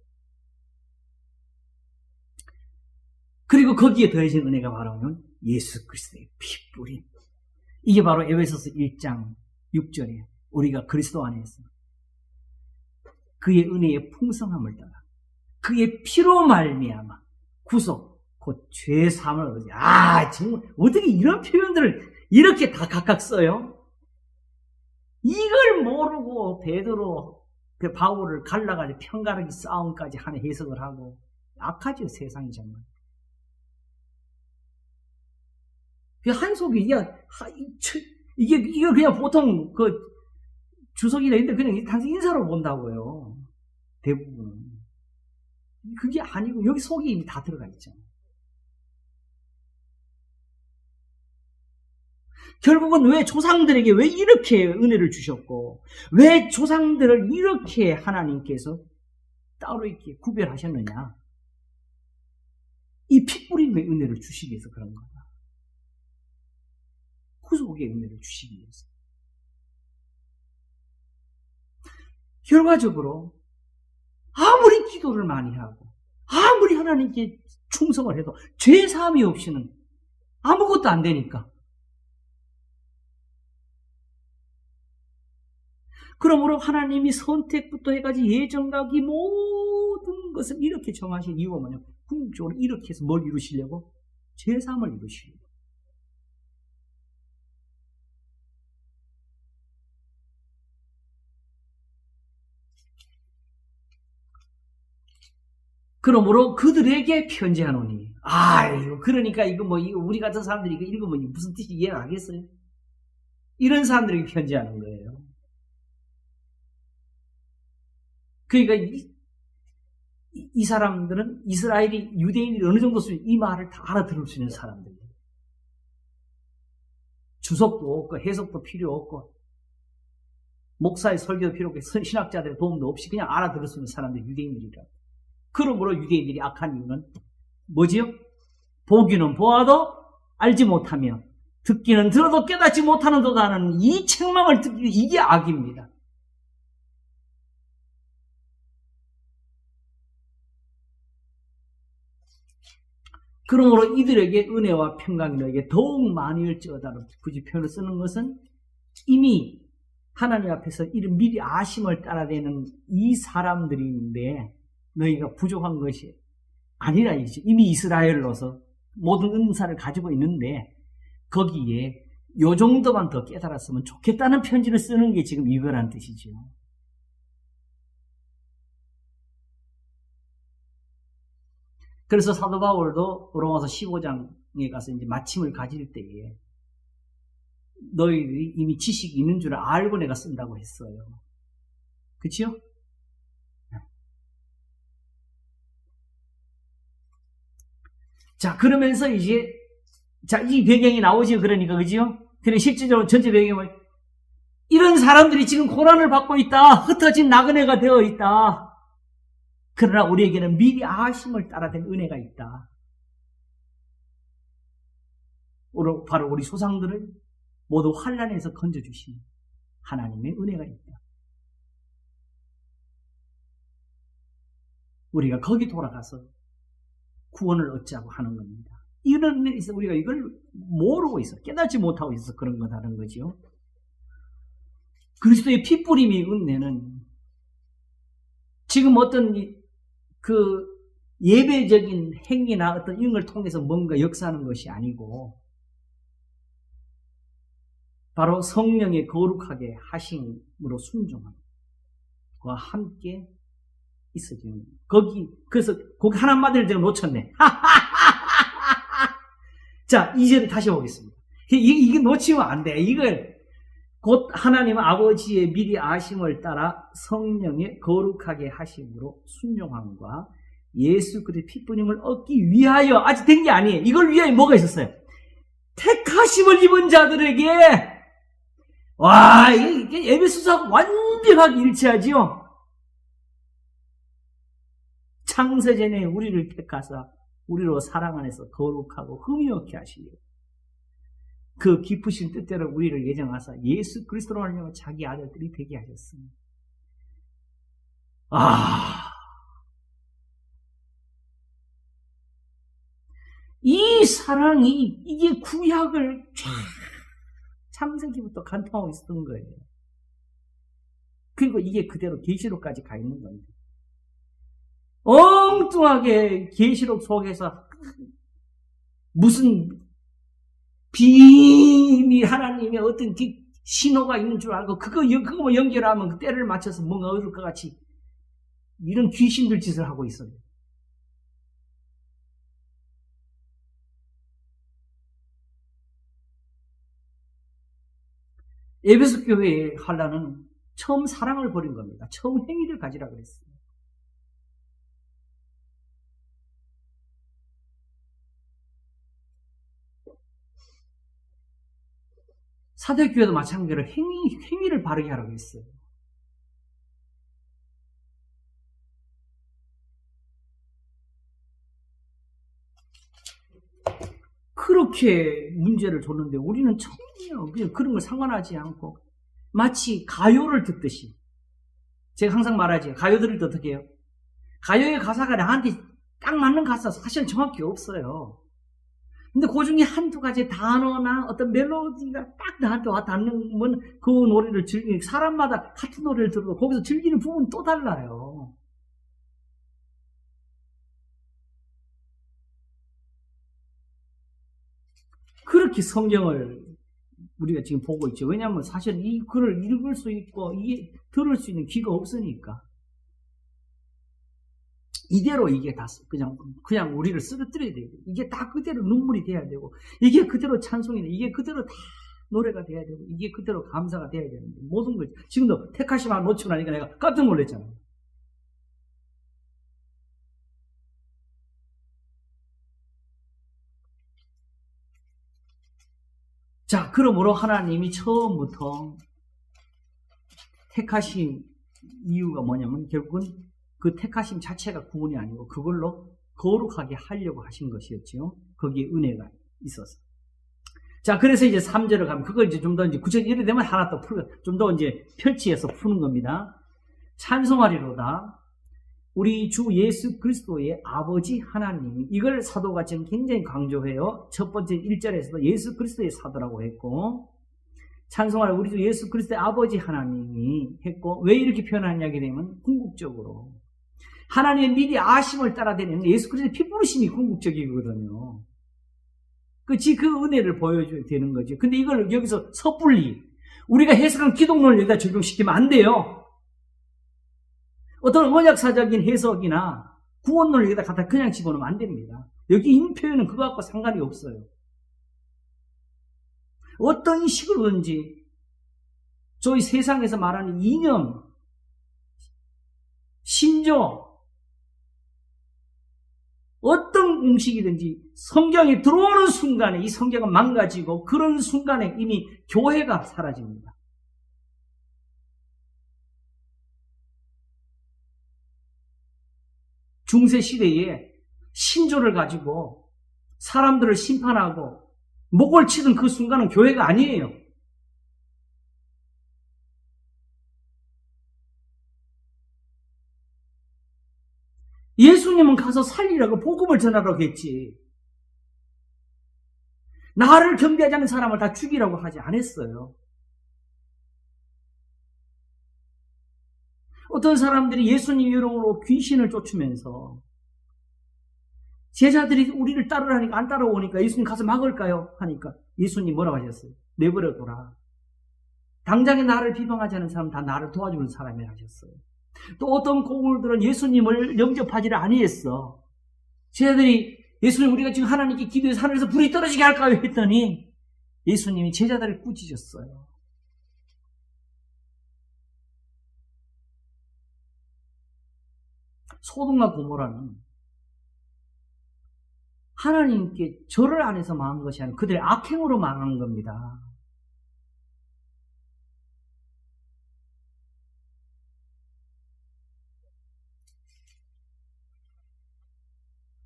그리고 거기에 더해진 은혜가 바로 예수 그리스도의 피뿌림. 이게 바로 에베소서 1장 6절에 우리가 그리스도 안에서 그의 은혜의 풍성함을 따라 그의 피로 말미암아 구속 곧 죄 사함을 얻으지. 정말 어떻게 이런 표현들을 이렇게 다 각각 써요? 이걸 모르고 베드로 그 바울을 갈라가지고 편가르기 싸움까지 하는 해석을 하고, 악하죠 세상이 정말. 그 한속이 이게 그냥 보통 그 주석이나 이런데 그냥 단순히 인사로 본다고요. 대부분은. 그게 아니고 여기 속이 이미 다 들어가 있잖아요. 결국은 왜 조상들에게 왜 이렇게 은혜를 주셨고, 왜 조상들을 이렇게 하나님께서 따로 이렇게 구별하셨느냐? 이 핏뿌림의 은혜를 주시기 위해서 그런 거다. 구속의 은혜를 주시기 위해서. 결과적으로 아무리 기도를 많이 하고 아무리 하나님께 충성을 해도 죄 사함이 없이는 아무것도 안 되니까. 그러므로 하나님이 선택부터 해가지고 예정각 이 모든 것을 이렇게 정하신 이유가 뭐냐면, 궁극적으로 이렇게 해서 뭘 이루시려고? 죄 사함을 이루시려고. 그러므로 그들에게 편지하노니. 그러니까 이거 우리 같은 사람들이 이거 읽으면 무슨 뜻이 이해가 하겠어요? 이런 사람들에게 편지하는 거예요. 그러니까 이 사람들은 이스라엘이, 유대인이 어느 정도 수준, 이 말을 다 알아들을 수 있는 사람들이에요. 주석도 없고 해석도 필요 없고 목사의 설교도 필요 없고 신학자들의 도움도 없이 그냥 알아들을 수 있는 사람들이 유대인들이라. 그러므로 유대인들이 악한 이유는 뭐지요? 보기는 보아도 알지 못하며 듣기는 들어도 깨닫지 못하는 도다는 이 책망을 듣기, 이게 악입니다. 그러므로 이들에게 은혜와 평강이 너에게 더욱 많이 일지어다로 굳이 표현을 쓰는 것은, 이미 하나님 앞에서 이런 미리 아심을 따라대는 이 사람들인데 너희가 부족한 것이 아니라 이죠. 이미 이스라엘로서 모든 은사를 가지고 있는데 거기에 요 정도만 더 깨달았으면 좋겠다는 편지를 쓰는 게 지금 이거란 뜻이죠. 그래서 사도 바울도 로마서 15장에 가서 이제 마침을 가질 때에 너희들이 이미 지식이 있는 줄 알고 내가 쓴다고 했어요. 그치요? 자, 그러면서 이제, 이 배경이 나오지요. 그러니까, 그지요? 그래, 실질적으로 전체 배경은 이런 사람들이 지금 고난을 받고 있다. 흩어진 나그네가 되어 있다. 그러나 우리에게는 미리 아심을 따라된 은혜가 있다. 바로 우리 조상들을 모두 환난에서 건져주신 하나님의 은혜가 있다. 우리가 거기 돌아가서 구원을 얻자고 하는 겁니다. 이런 은혜에서 우리가 이걸 모르고 있어, 깨닫지 못하고 있어서 그런 거다는 거죠. 그리스도의 핏뿌림이 은혜는 지금 어떤 그 예배적인 행위나 어떤 이런 걸 통해서 뭔가 역사하는 것이 아니고 바로 성령의 거룩하게 하심으로 순종함과 함께 있어지는 거기. 그래서 거기 하나마디를 제가 놓쳤네. 자, 이제 다시 보겠습니다. 이게 놓치면 안 돼. 이걸 곧 하나님 아버지의 미리 아심을 따라 성령의 거룩하게 하심으로 순종함과 예수 그리스도의 핏뿌림을 얻기 위하여, 아직 된 게 아니에요. 이걸 위하여 뭐가 있었어요? 택하심을 입은 자들에게. 와, 이게 에베소서하고 완벽하게 일치하지요. 창세전에 우리를 택하사 우리로 사랑 안에서 거룩하고 흠이 없게 하시려고 그 깊으신 뜻대로 우리를 예정하사 예수 그리스도로 하려고 자기 아들들이 되게 하셨습니다. 이 사랑이 이게 구약을 창세기부터 간통하고 있었던 거예요. 그리고 이게 그대로 계시록까지 가 있는 겁니다. 엉뚱하게 계시록 속에서 무슨 비밀 하나님의 어떤 신호가 있는 줄 알고 그거 연결하면 그 때를 맞춰서 뭔가 얻을 것 같이 이런 귀신들 짓을 하고 있어요. 에베소 교회의 한란은 처음 사랑을 버린 겁니다. 처음 행위를 가지라 그랬어요. 사도교회도 마찬가지로 행위를 바르게 하라고 했어요. 그렇게 문제를 줬는데 우리는 전혀 그냥 그런 걸 상관하지 않고 마치 가요를 듣듯이 제가 항상 말하지 가요 들을 때 어떻게 해요? 가요의 가사가 나한테 딱 맞는 가사 사실 정확히 없어요. 근데 그 중에 한두 가지 단어나 어떤 멜로디가 딱 나한테 와 닿는 그 노래를 즐기는 사람마다 같은 노래를 들어도 거기서 즐기는 부분은 또 달라요. 그렇게 성경을 우리가 지금 보고 있죠. 왜냐하면 사실 이 글을 읽을 수 있고 이게 들을 수 있는 귀가 없으니까 이대로 이게 다 그냥 우리를 쓰러뜨려야 되고 이게 다 그대로 눈물이 돼야 되고 이게 그대로 찬송이 돼 이게 그대로 다 노래가 돼야 되고 이게 그대로 감사가 돼야 되는데 모든 걸 지금도 택하시만 놓치고 나니까 내가 깜짝 놀랐잖아요. 자, 그러므로 하나님이 처음부터 택하신 이유가 뭐냐면 결국은 그 택하심 자체가 구원이 아니고 그걸로 거룩하게 하려고 하신 것이었죠. 거기에 은혜가 있어서. 자, 그래서 이제 3절을 가면 그걸 이제 좀 더 이제 구절 이래 되면 하나 더 좀 더 이제 펼치해서 푸는 겁니다. 찬송하리로다. 우리 주 예수 그리스도의 아버지 하나님이 이걸 사도가 지금 굉장히 강조해요. 첫 번째 1절에서도 예수 그리스도의 사도라고 했고 찬송하리 우리 주 예수 그리스도의 아버지 하나님이 했고 왜 이렇게 표현하냐게 되면 궁극적으로 하나님의 미리 아심을 따라다니는 예수 그리스도의 피부르심이 궁극적이거든요. 그 은혜를 보여줘야 되는 거죠. 근데 이걸 여기서 섣불리 우리가 해석한 기독론을 여기다 적용시키면 안 돼요. 어떤 언약사적인 해석이나 구원론을 여기다 갖다 그냥 집어넣으면 안 됩니다. 여기 있는 표현은 그거 갖고 상관이 없어요. 어떤 식으로든지 저희 세상에서 말하는 이념, 신조, 어떤 음식이든지 성경에 들어오는 순간에 이 성경은 망가지고 그런 순간에 이미 교회가 사라집니다. 중세시대에 신조를 가지고 사람들을 심판하고 목을 치던 그 순간은 교회가 아니에요. 예수님은 가서 살리라고 복음을 전하라고 했지. 나를 경배하지 않는 사람을 다 죽이라고 하지 않았어요. 어떤 사람들이 예수님 이름으로 귀신을 쫓으면서 제자들이 우리를 따르라니까 안 따라오니까 예수님 가서 막을까요? 하니까 예수님 뭐라고 하셨어요? 내버려둬라. 당장에 나를 비방하지 않은 사람은 다 나를 도와주는 사람이라 하셨어요. 또 어떤 고울들은 예수님을 영접하지를 아니했어. 제자들이 예수님 우리가 지금 하나님께 기도해서 하늘에서 불이 떨어지게 할까요? 했더니 예수님이 제자들을 꾸짖었어요. 소돔과 고모라는 하나님께 절을 안 해서 망한 것이 아니라 그들의 악행으로 망한 겁니다.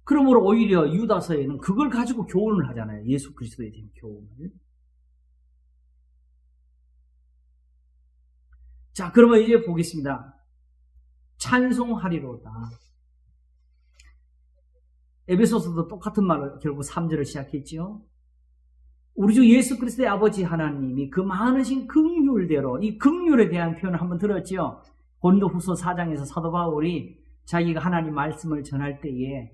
그러므로 오히려 유다서에는 그걸 가지고 교훈을 하잖아요. 예수 그리스도에 대한 교훈을. 자, 그러면 이제 보겠습니다. 찬송하리로다. 에베소서도 똑같은 말을 결국 3절을 시작했죠. 우리 주 예수 그리스도의 아버지 하나님이 그 많으신 긍휼대로, 이 긍휼에 대한 표현을 한번 들었죠. 고린도후서 4장에서 사도 바울이 자기가 하나님 말씀을 전할 때에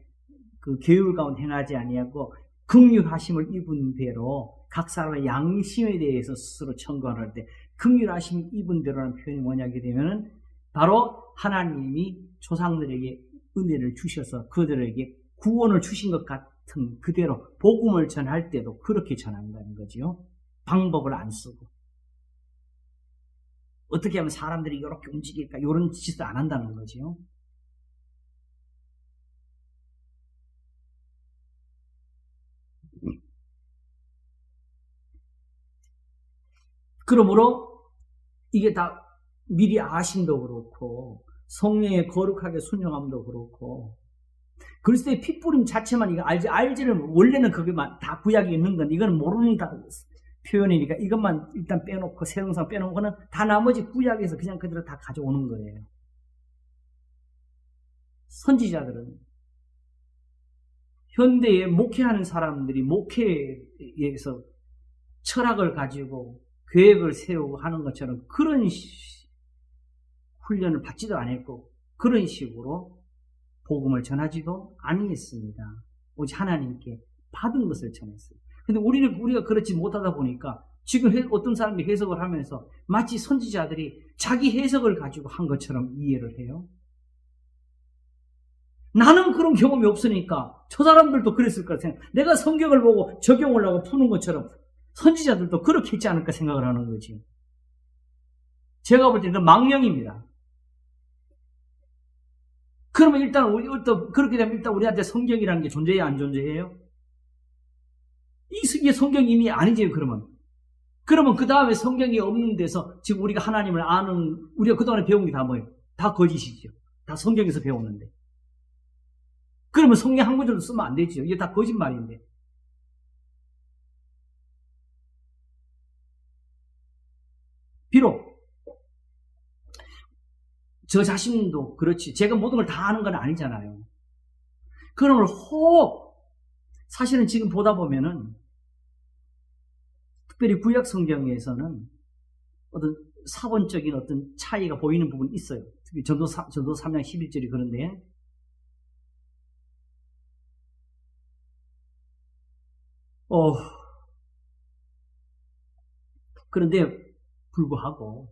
그 계율 가운데 행하지 아니하고 긍휼하심을 입은 대로 각 사람의 양심에 대해서 스스로 청구할 때 긍휼하심을 입은 대로라는 표현이 뭐냐게 되면은 바로 하나님이 조상들에게 은혜를 주셔서 그들에게 구원을 주신 것 같은 그대로 복음을 전할 때도 그렇게 전한다는 거지요. 방법을 안 쓰고. 어떻게 하면 사람들이 이렇게 움직일까? 이런 짓을 안 한다는 거지요. 그러므로 이게 다 미리 아심도 그렇고 성령의 거룩하게 순종함도 그렇고 그리스도의 핏부림 자체만 이거 알지는 원래는 그게만 다 구약에 있는 건 이건 모르는 표현이니까 이것만 일단 빼놓고 새 영상 빼놓고는 다 나머지 구약에서 그냥 그대로 다 가져오는 거예요. 선지자들은 현대에 목회하는 사람들이 목회에서 철학을 가지고 계획을 세우고 하는 것처럼 그런 훈련을 받지도 않았고 그런 식으로 복음을 전하지도 아니했습니다. 오직 하나님께 받은 것을 전했어요. 근데 우리가 그렇지 못하다 보니까 지금 어떤 사람이 해석을 하면서 마치 선지자들이 자기 해석을 가지고 한 것처럼 이해를 해요. 나는 그런 경험이 없으니까 저 사람들도 그랬을 거라 생각. 내가 성경을 보고 적용을 하고 푸는 것처럼 선지자들도 그렇게 했지 않을까 생각을 하는 거지. 제가 볼 때는 망령입니다. 그러면 일단 그렇게 되면 일단 우리한테 성경이라는 게 존재해야 안 존재해요? 이게 성경이 이미 아니지 그러면 그 다음에 성경이 없는 데서 지금 우리가 하나님을 아는 우리가 그동안에 배운 게 다 뭐예요? 다 거짓이죠. 다 성경에서 배웠는데 그러면 성경 한 구절도 쓰면 안 되죠. 이게 다 거짓말인데. 비록 저 자신도 그렇지. 제가 모든 걸 다 아는 건 아니잖아요. 그런 걸 사실은 지금 보다 보면은 특별히 구약 성경에서는 어떤 사본적인 어떤 차이가 보이는 부분이 있어요. 특히 전도 3장 11절이 그런데 그런데 불구하고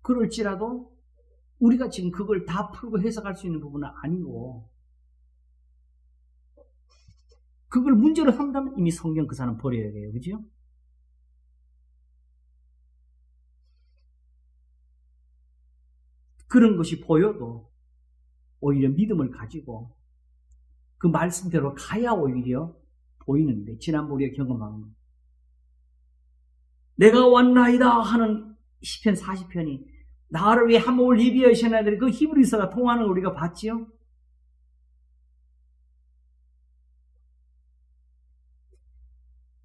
그럴지라도 우리가 지금 그걸 다 풀고 해석할 수 있는 부분은 아니고 그걸 문제로 삼다면 이미 성경 그 사람 버려야 돼요. 그죠? 그런 것이 보여도 오히려 믿음을 가지고 그 말씀대로 가야 오히려 보이는데 지난번 우리가 경험한 내가 왔나이다 하는 시편 40편이 나를 위해 한 몸을 예비하시나이다 그 히브리서가 통하는 걸 우리가 봤지요?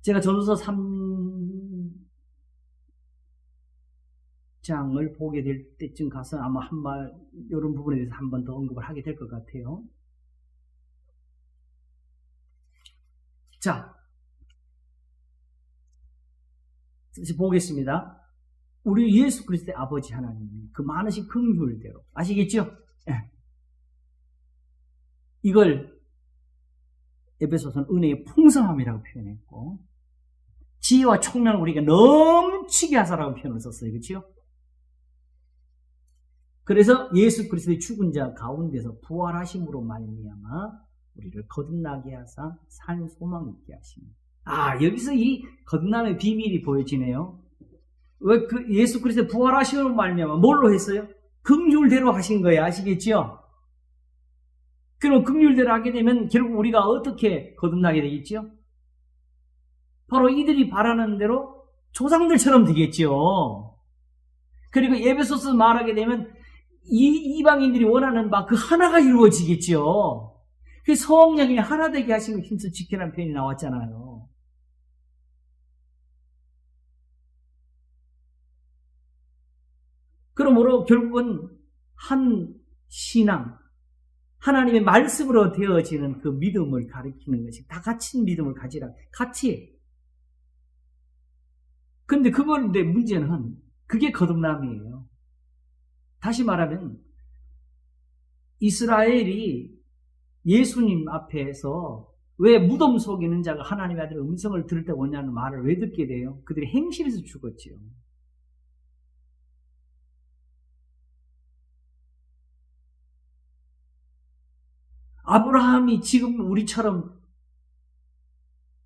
제가 전도서 3장을 보게 될 때쯤 가서 아마 이런 부분에 대해서 한 번 더 언급을 하게 될 것 같아요. 자, 다시 보겠습니다. 우리 예수 그리스도의 아버지 하나님, 그 많으신 긍휼대로 아시겠죠? 네. 이걸 에베소서는 은혜의 풍성함이라고 표현했고 지혜와 총명을 우리가 넘치게 하사라고 표현을 썼어요. 그렇죠? 그래서 예수 그리스도의 죽은 자 가운데서 부활하심으로 말미암아 우리를 거듭나게 하사 산 소망 있게 하십니다. 여기서 이 거듭남의 비밀이 보여지네요. 왜 그 예수 그리스도의 부활하심으로 말미암아 뭘로 했어요? 긍휼대로 하신 거예요. 아시겠죠? 그럼 긍휼대로 하게 되면 결국 우리가 어떻게 거듭나게 되겠죠? 바로 이들이 바라는 대로 조상들처럼 되겠죠. 그리고 에베소서 말하게 되면 이방인들이 원하는 바 그 하나가 이루어지겠죠. 그 성령이 하나 되게 하시는 힘써 지키라는 표현이 나왔잖아요. 그러므로 결국은 한 신앙, 하나님의 말씀으로 되어지는 그 믿음을 가리키는 것이 다 같이 믿음을 가지라. 같이. 근데 그건데 문제는 그게 거듭남이에요. 다시 말하면 이스라엘이 예수님 앞에서 왜 무덤 속에 있는 자가 하나님의 아들의 음성을 들을 때 오냐는 말을 왜 듣게 돼요? 그들이 행실에서 죽었지요. 아브라함이 지금 우리처럼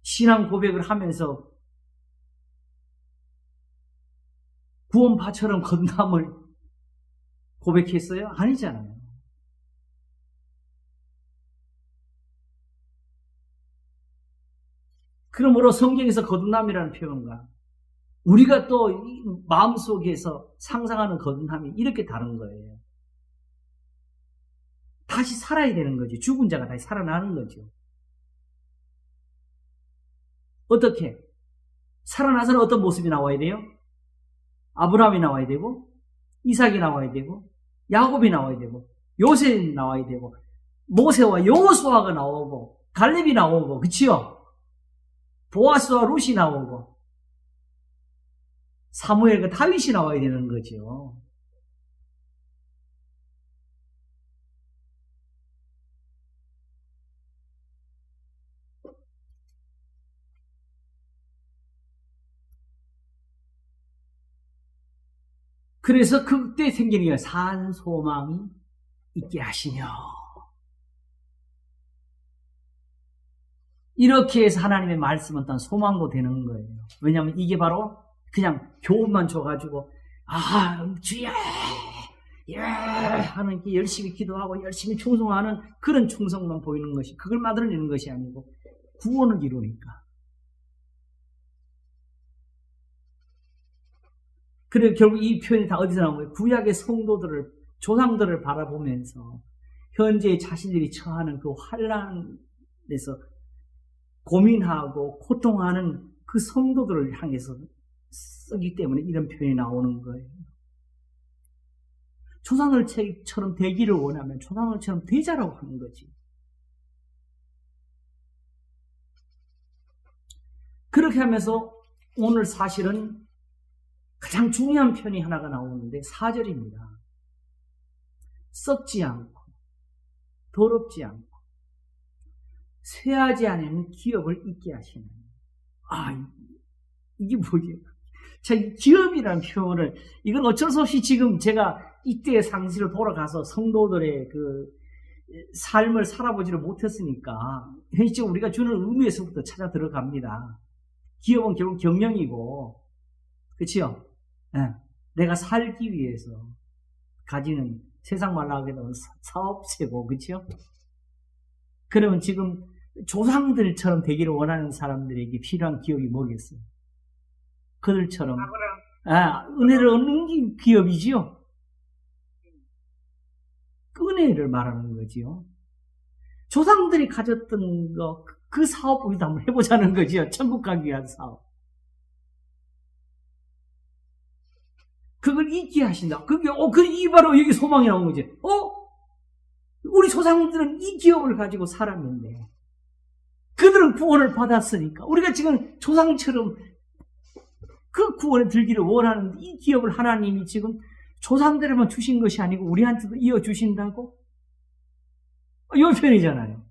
신앙 고백을 하면서 구원파처럼 거듭남을 고백했어요? 아니잖아요. 그러므로 성경에서 거듭남이라는 표현과 우리가 또 마음속에서 상상하는 거듭남이 이렇게 다른 거예요. 다시 살아야 되는 거죠. 죽은 자가 다시 살아나는 거죠. 어떻게? 살아나서는 어떤 모습이 나와야 돼요? 아브라함이 나와야 되고, 이삭이 나와야 되고, 야곱이 나와야 되고, 요셉이 나와야 되고, 모세와 여호수아가 나오고, 갈렙이 나오고, 그치요? 보아스와 룻이 나오고, 사무엘과 다윗이 나와야 되는 거죠. 그래서 그때 생기는 게 산 소망이 있게 하시며, 이렇게 해서 하나님의 말씀은 어떤 소망도 되는 거예요. 왜냐하면 이게 바로 그냥 교훈만 줘가지고 주야 예 하는 게 열심히 기도하고 열심히 충성하는 그런 충성만 보이는 것이, 그걸 만들어내는 것이 아니고 구원을 이루니까. 그리고 결국 이 표현이 다 어디서 나온 거예요? 구약의 성도들을, 조상들을 바라보면서 현재 자신들이 처하는 그 환난에서 고민하고 고통하는 그 성도들을 향해서 쓰기 때문에 이런 표현이 나오는 거예요. 조상들처럼 되기를 원하면 조상들처럼 되자라고 하는 거지. 그렇게 하면서 오늘 사실은 가장 중요한 편이 하나가 나오는데 4절입니다. 썩지 않고 더럽지 않고 쇠하지 않은 기업을 잊게 하시는. 이게 뭐예요? 자, 기업이라는 표현을, 이건 어쩔 수 없이 지금 제가 이때의 상식을 돌아가서 성도들의 그 삶을 살아보지를 못했으니까 현실적으로 우리가 주는 의미에서부터 찾아 들어갑니다. 기업은 결국 경영이고, 그치요? 네. 내가 살기 위해서 가지는, 세상 말로 하게 되면 사업체고, 그치요? 그러면 지금 조상들처럼 되기를 원하는 사람들에게 필요한 기업이 뭐겠어요? 그들처럼 은혜를 얻는 게 기업이지요. 그 은혜를 말하는 거지요. 조상들이 가졌던 거, 그 사업 우리도 한번 해보자는 거지요. 천국 가기 위한 사업. 그걸 잊게 하신다. 그게 이 바로 여기 소망이 나온 거지. 우리 조상들은 이 기업을 가지고 살았는데 그들은 구원을 받았으니까 우리가 지금 조상처럼 그 구원에 들기를 원하는데 이 기업을 하나님이 지금 조상들에만 주신 것이 아니고 우리한테도 이어주신다고? 이 편이잖아요.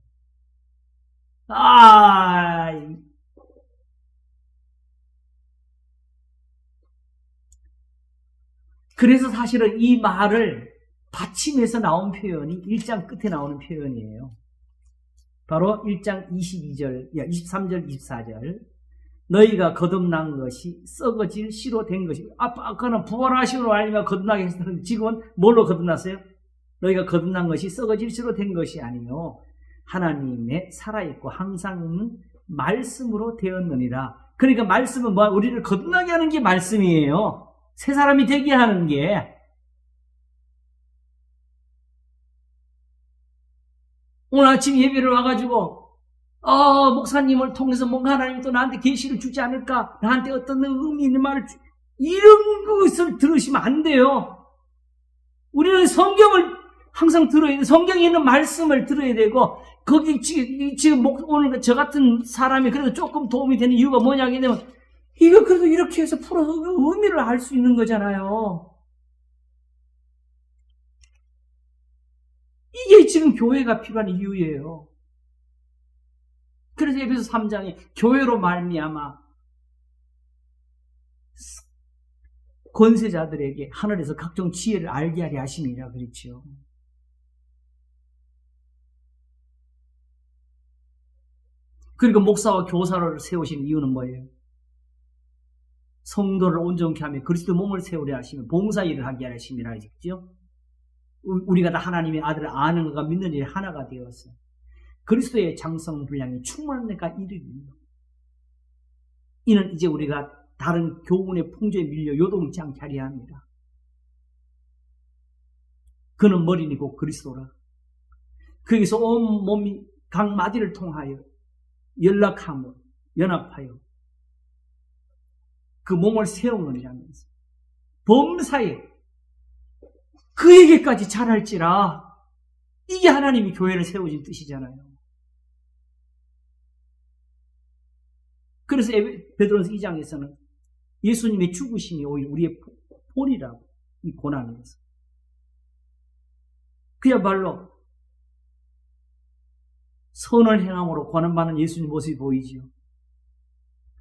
그래서 사실은 이 말을 받침해서 나온 표현이 1장 끝에 나오는 표현이에요. 바로 1장 23절, 24절. 너희가 거듭난 것이 썩어질 씨로 된 것이. 아까는 부활하심으로 아니면 거듭나게 했었는데 지금은 뭘로 거듭났어요? 너희가 거듭난 것이 썩어질 씨로 된 것이 아니요 하나님의 살아있고 항상 있는 말씀으로 되었느니라. 그러니까 말씀은 우리를 거듭나게 하는 게 말씀이에요. 새 사람이 되게 하는 게. 오늘 아침 예배를 와가지고 목사님을 통해서 뭔가 하나님이 또 나한테 계시를 주지 않을까, 나한테 어떤 의미 있는 말을 이런 것을 들으시면 안 돼요. 우리는 성경을 항상 들어야 돼. 성경에 있는 말씀을 들어야 되고, 거기 지금 오늘 저 같은 사람이 그래도 조금 도움이 되는 이유가 뭐냐면, 이거 그래도 이렇게 해서 풀어서 의미를 알 수 있는 거잖아요. 이게 지금 교회가 필요한 이유예요. 그래서 에베소 3장에 교회로 말미암아 권세자들에게 하늘에서 각종 지혜를 알게 하려 하심이라 그랬죠. 그리고 목사와 교사를 세우신 이유는 뭐예요? 성도를 온전케 하며 그리스도 몸을 세우려 하시며 봉사일을 하게 하려 하심이라 했죠. 우리가 다 하나님의 아들을 아는 것과 믿는 일이 하나가 되었어요. 그리스도의 장성 분량이 충만한 데가 이르리니 이는 이제 우리가 다른 교훈의 풍조에 밀려 요동치 않게 하려 합니다. 그는 머리니고 그리스도라. 거기서 온 몸이 각 마디를 통하여 연락함으로 연합하여 그 몸을 세우느니라면서 범사에 그에게까지 잘할지라. 이게 하나님이 교회를 세우신 뜻이잖아요. 그래서 베드로전서 2장에서는 예수님의 죽으심이 오히려 우리의 본이라고, 이 고난에서. 그야말로 선을 행함으로 고난받는 예수님 모습이 보이지요.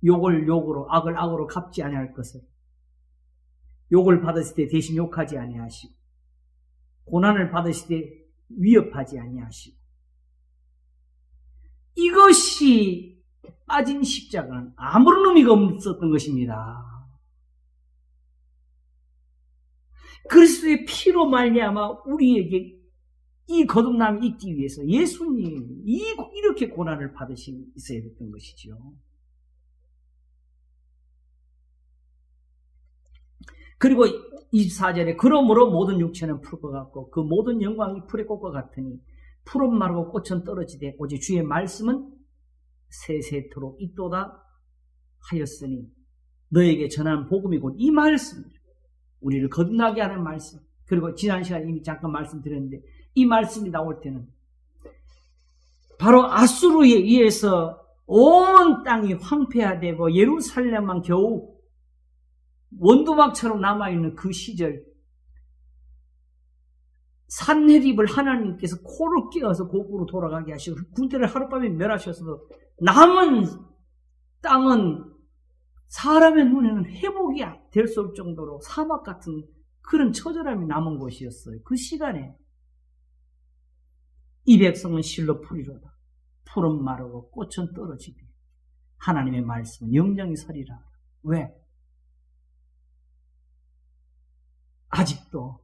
욕을 욕으로, 악을 악으로 갚지 아니할 것을, 욕을 받으실 때 대신 욕하지 아니하시고, 고난을 받으실 때 위협하지 아니하시고, 이것이 빠진 십자가는 아무런 의미가 없었던 것입니다. 그리스도의 피로 말미암아 우리에게 이 거듭남이 있기 위해서 예수님이 이렇게 고난을 받으신 있어야 됐던 것이죠. 그리고 24절에 그러므로 모든 육체는 풀과 같고 그 모든 영광이 풀의 꽃과 같으니 풀은 마르고 꽃은 떨어지되 오직 주의 말씀은 세세토록 있도다 하였으니 너에게 전하는 복음이 곧 이 말씀이다. 우리를 거듭나게 하는 말씀. 그리고 지난 시간에 이미 잠깐 말씀드렸는데 이 말씀이 나올 때는 바로 아수르에 의해서 온 땅이 황폐화되고 예루살렘만 겨우 원두막처럼 남아있는 그 시절, 산헤립을 하나님께서 코를 끼어서 고국으로 돌아가게 하시고 군대를 하룻밤에 멸하셔서도 남은 땅은 사람의 눈에는 회복이 될 수 없을 정도로 사막 같은 그런 처절함이 남은 곳이었어요. 그 시간에 이 백성은 실로 풀이로다. 풀은 마르고 꽃은 떨어지리. 하나님의 말씀은 영영이 서리라. 왜? 아직도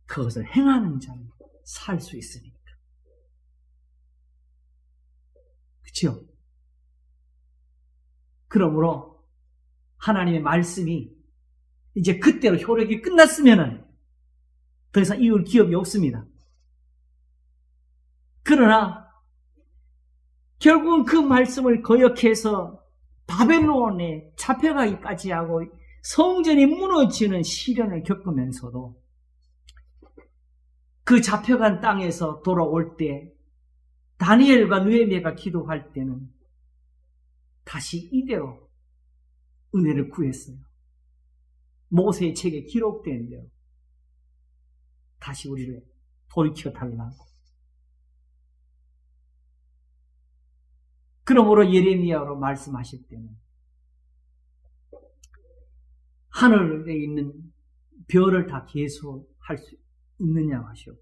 그것을 행하는 자는 살 수 있으니까. 그렇죠? 그러므로 하나님의 말씀이 이제 그때로 효력이 끝났으면은 더 이상 이을 기업이 없습니다. 그러나 결국은 그 말씀을 거역해서 바벨론에 잡혀가기까지 하고 성전이 무너지는 시련을 겪으면서도 그 잡혀간 땅에서 돌아올 때 다니엘과 느헤미야가 기도할 때는 다시 이대로 은혜를 구했어요. 모세의 책에 기록된 대로 다시 우리를 돌이켜 달라고. 그러므로 예레미야로 말씀하실 때는 하늘에 있는 별을 다 계속할 수 있느냐고 하셨고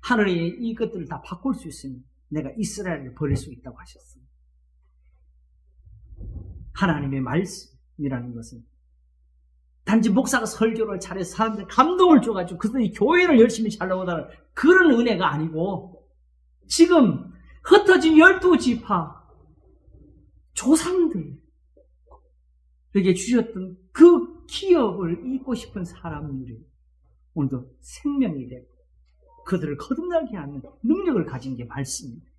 하늘에 이것들을 다 바꿀 수 있으니 내가 이스라엘을 버릴 수 있다고 하셨어요. 하나님의 말씀이라는 것은 단지 목사가 설교를 잘해서 사람들 감동을 줘가지고 그들이 교회를 열심히 잘 나오다는 그런 은혜가 아니고 지금 흩어진 12지파 조상들에게 주셨던 그 기업을 잊고 싶은 사람들이 오늘도 생명이 되고 그들을 거듭나게 하는 능력을 가진 게 말씀입니다.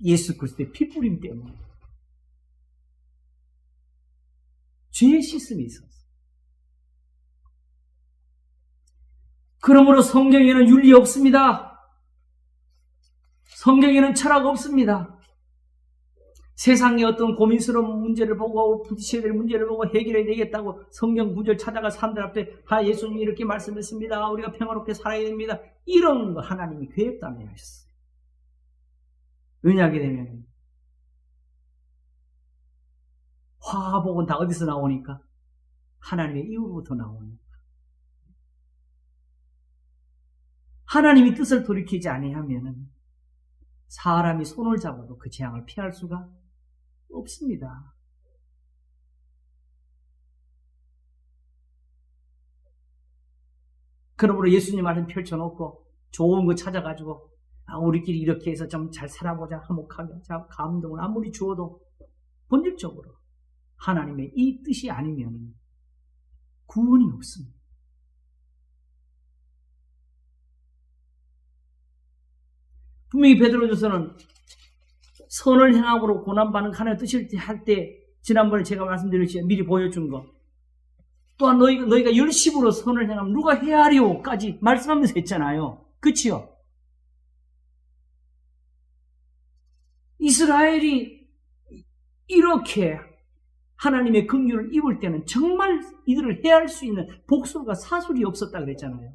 예수 그리스도의 피뿌림 때문에 죄의 씻음이 있었어요. 그러므로 성경에는 윤리 없습니다. 성경에는 철학 없습니다. 세상의 어떤 고민스러운 문제를 보고 부딪혀야 될 문제를 보고 해결해야 되겠다고 성경 구절 찾아가 사람들 앞에 예수님이 이렇게 말씀했습니다. 우리가 평화롭게 살아야 됩니다. 이런 거 하나님이 계획도 안 하셨어요. 왜냐하게 되면 화복은 다 어디서 나오니까? 하나님의 이후로부터 나오니까. 하나님이 뜻을 돌이키지 아니하면 사람이 손을 잡아도 그 재앙을 피할 수가 없습니다. 그러므로 예수님 말씀 펼쳐놓고 좋은 거 찾아가지고 우리끼리 이렇게 해서 좀 잘 살아보자, 화목하게 하자, 감동을 아무리 주어도 본질적으로 하나님의 이 뜻이 아니면 구원이 없습니다. 분명히 베드로전서는 선을 행함으로 고난받는 하나님의 뜻을 할 때 지난번에 제가 말씀드렸지 미리 보여준 거 또한 너희가 열심으로 선을 행하면 누가 헤아리오까지 말씀하면서 했잖아요. 그치요? 이스라엘이 이렇게 하나님의 긍휼을 입을 때는 정말 이들을 해할 수 있는 복술과 사술이 없었다 그랬잖아요.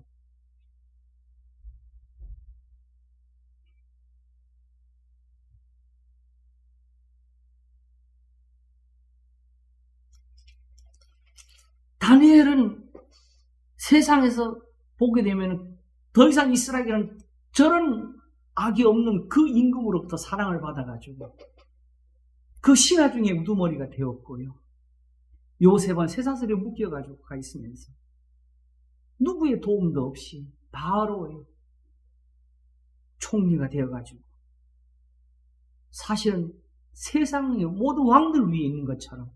다니엘은 세상에서 보게 되면 더 이상 이스라엘은 저런 악이 없는 그 임금으로부터 사랑을 받아가지고 그 신하 중에 우두머리가 되었고요. 요셉은 쇠사슬에 묶여가지고 가 있으면서 누구의 도움도 없이 바로의 총리가 되어가지고 사실은 세상의 모든 왕들 위에 있는 것처럼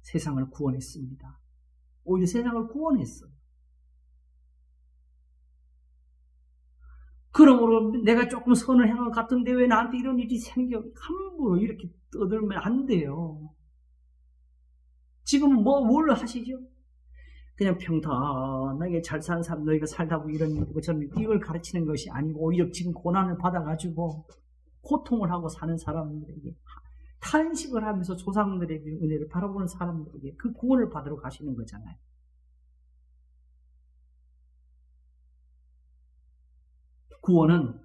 세상을 구원했습니다. 오히려 세상을 구원했어요. 그러므로 내가 조금 선을 행한 것 같은데 왜 나한테 이런 일이 생겨? 함부로 이렇게 떠들면 안 돼요. 지금은 뭘 하시죠? 그냥 평탄하게 잘 사는 사람, 너희가 살다 보고 이런 것처럼 이걸 가르치는 것이 아니고 오히려 지금 고난을 받아가지고 고통을 하고 사는 사람들에게 탄식을 하면서 조상들의 은혜를 바라보는 사람들에게 그 구원을 받으러 가시는 거잖아요. 구원은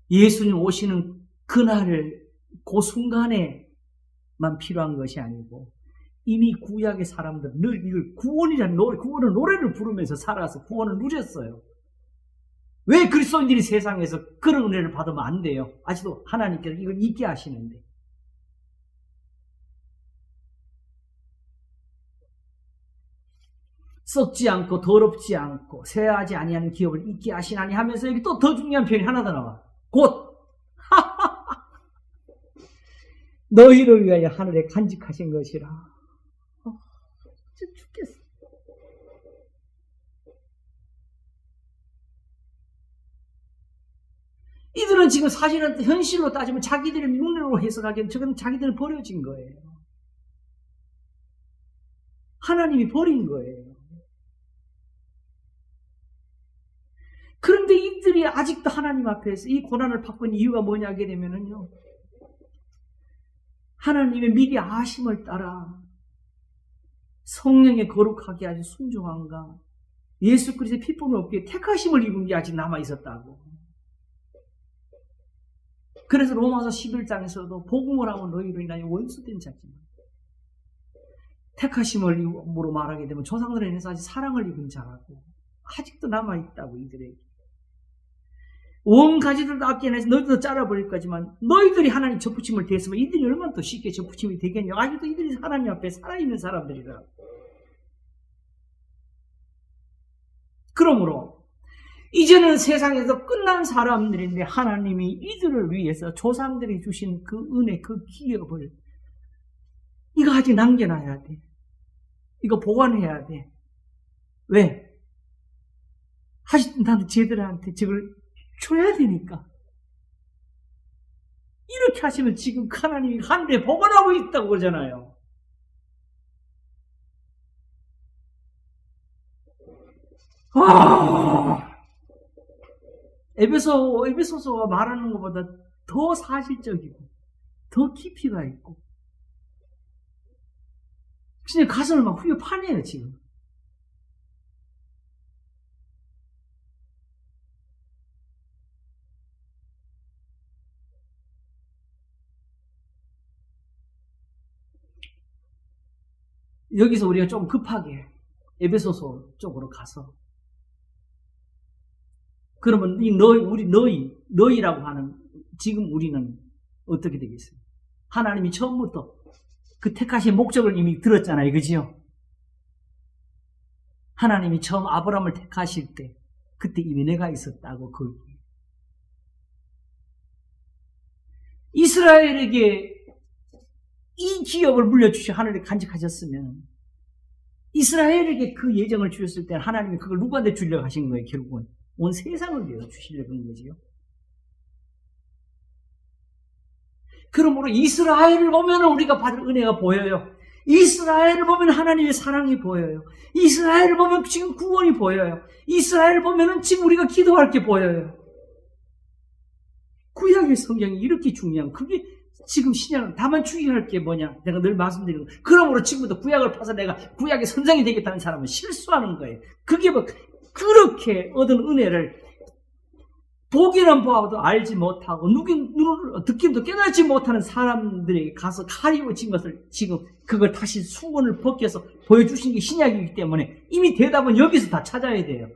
예수님 오시는 그날을 그 순간에만 필요한 것이 아니고 이미 구약의 사람들은 늘 이걸 구원이라는 구원의 노래를 부르면서 살아서 구원을 누렸어요. 왜 그리스도인들이 세상에서 그런 은혜를 받으면 안 돼요? 아직도 하나님께서 이걸 잊게 하시는데. 썩지 않고 더럽지 않고 쇠하지 아니하는 기업을 잊게 하시나니 하면서 여기 또 더 중요한 표현이 하나 더 나와. 곧 너희를 위하여 하늘에 간직하신 것이라. 진짜 죽겠어. 이들은 지금 사실은 현실로 따지면 자기들의 눈으로 해석하기엔 저건 자기들은 버려진 거예요. 하나님이 버린 거예요. 그런데 이들이 아직도 하나님 앞에서 이 고난을 받고 있는 이유가 뭐냐 하게 되면은요. 하나님의 미리 아심을 따라 성령의 거룩하게 아주 순종함과 예수 그리스도의 피품을 얻기에 택하심을 입은 게 아직 남아 있었다고. 그래서 로마서 11장에서도 복음을 하고 너희로 인하여 원수된 자지만 택하심으로 말하게 되면 조상들에 인해서 아직 사랑을 입은 자라고 아직도 남아있다고 이들에게. 온 가지들도 아껴내서 너희들도 잘라버릴 거지만 너희들이 하나님 접붙임을 대했으면 이들이 얼마나 더 쉽게 접붙임이 되겠냐. 아직도 이들이 하나님 앞에 살아있는 사람들이라고. 그러므로 이제는 세상에서 끝난 사람들인데 하나님이 이들을 위해서 조상들이 주신 그 은혜, 그 기업을 이거 아직 남겨놔야 돼. 이거 보관해야 돼. 왜? 나도 쟤들한테 저걸 줘야 되니까. 이렇게 하시면 지금 하나님이 하늘에 복원하고 있다고 그러잖아요. 에베소서가 말하는 것보다 더 사실적이고 더 깊이가 있고 진짜 가슴을 막 후벼 파네요 지금. 여기서 우리가 좀 급하게 에베소서 쪽으로 가서 그러면 이 너희라고 하는 지금 우리는 어떻게 되겠어요? 하나님이 처음부터 그 택하신 목적을 이미 들었잖아요. 그지요? 하나님이 처음 아브라함을 택하실 때 그때 이미 내가 있었다고 거기. 이스라엘에게 이 기업을 물려주시 하늘에 간직하셨으면 이스라엘에게 그 예정을 주셨을 때 하나님이 그걸 누구한테 주려고 하신 거예요. 결국은 온 세상을 위해서 주시려고 하는 거지요. 그러므로 이스라엘을 보면 우리가 받을 은혜가 보여요. 이스라엘을 보면 하나님의 사랑이 보여요. 이스라엘을 보면 지금 구원이 보여요. 이스라엘을 보면 지금 우리가 기도할 게 보여요. 구약의 성경이 이렇게 중요한 그게 지금 신약은 다만 주의할 게 뭐냐? 내가 늘 말씀드리는 거. 그러므로 지금부터 구약을 파서 내가 구약의 선생이 되겠다는 사람은 실수하는 거예요. 그게 뭐 그렇게 얻은 은혜를 보기는 보아도 알지 못하고 눈으로 듣기도 깨닫지 못하는 사람들에게 가서 가리워진 것을 지금 그걸 다시 수건을 벗겨서 보여주신 게 신약이기 때문에 이미 대답은 여기서 다 찾아야 돼요.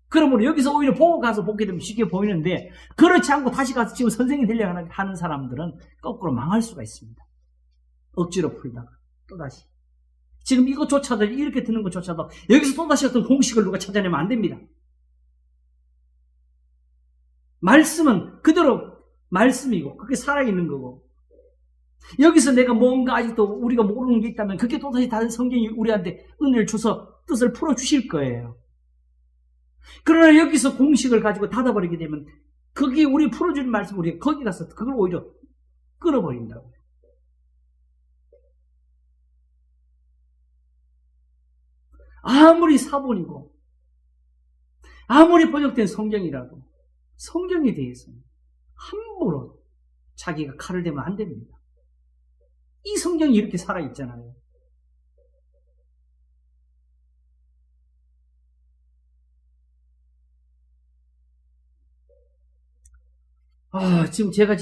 그러므로 여기서 오히려 보고 가서 보게 되면 쉽게 보이는데 그렇지 않고 다시 가서 지금 선생이 되려고 하는 사람들은 거꾸로 망할 수가 있습니다. 억지로 풀다가 또다시 지금 이것조차도 이렇게 듣는 것조차도 여기서 또다시 어떤 공식을 누가 찾아내면 안 됩니다. 말씀은 그대로 말씀이고 그게 살아있는 거고 여기서 내가 뭔가 아직도 우리가 모르는 게 있다면 그게 또다시 다른 성경이 우리한테 은혜를 줘서 뜻을 풀어주실 거예요. 그러나 여기서 공식을 가지고 닫아버리게 되면 거기 우리 풀어주는 말씀 우리가 거기 가서 그걸 오히려 끊어버린다고. 아무리 사본이고 아무리 번역된 성경이라도 성경에 대해서는 함부로 자기가 칼을 대면 안 됩니다. 이 성경이 이렇게 살아있잖아요. 지금 제가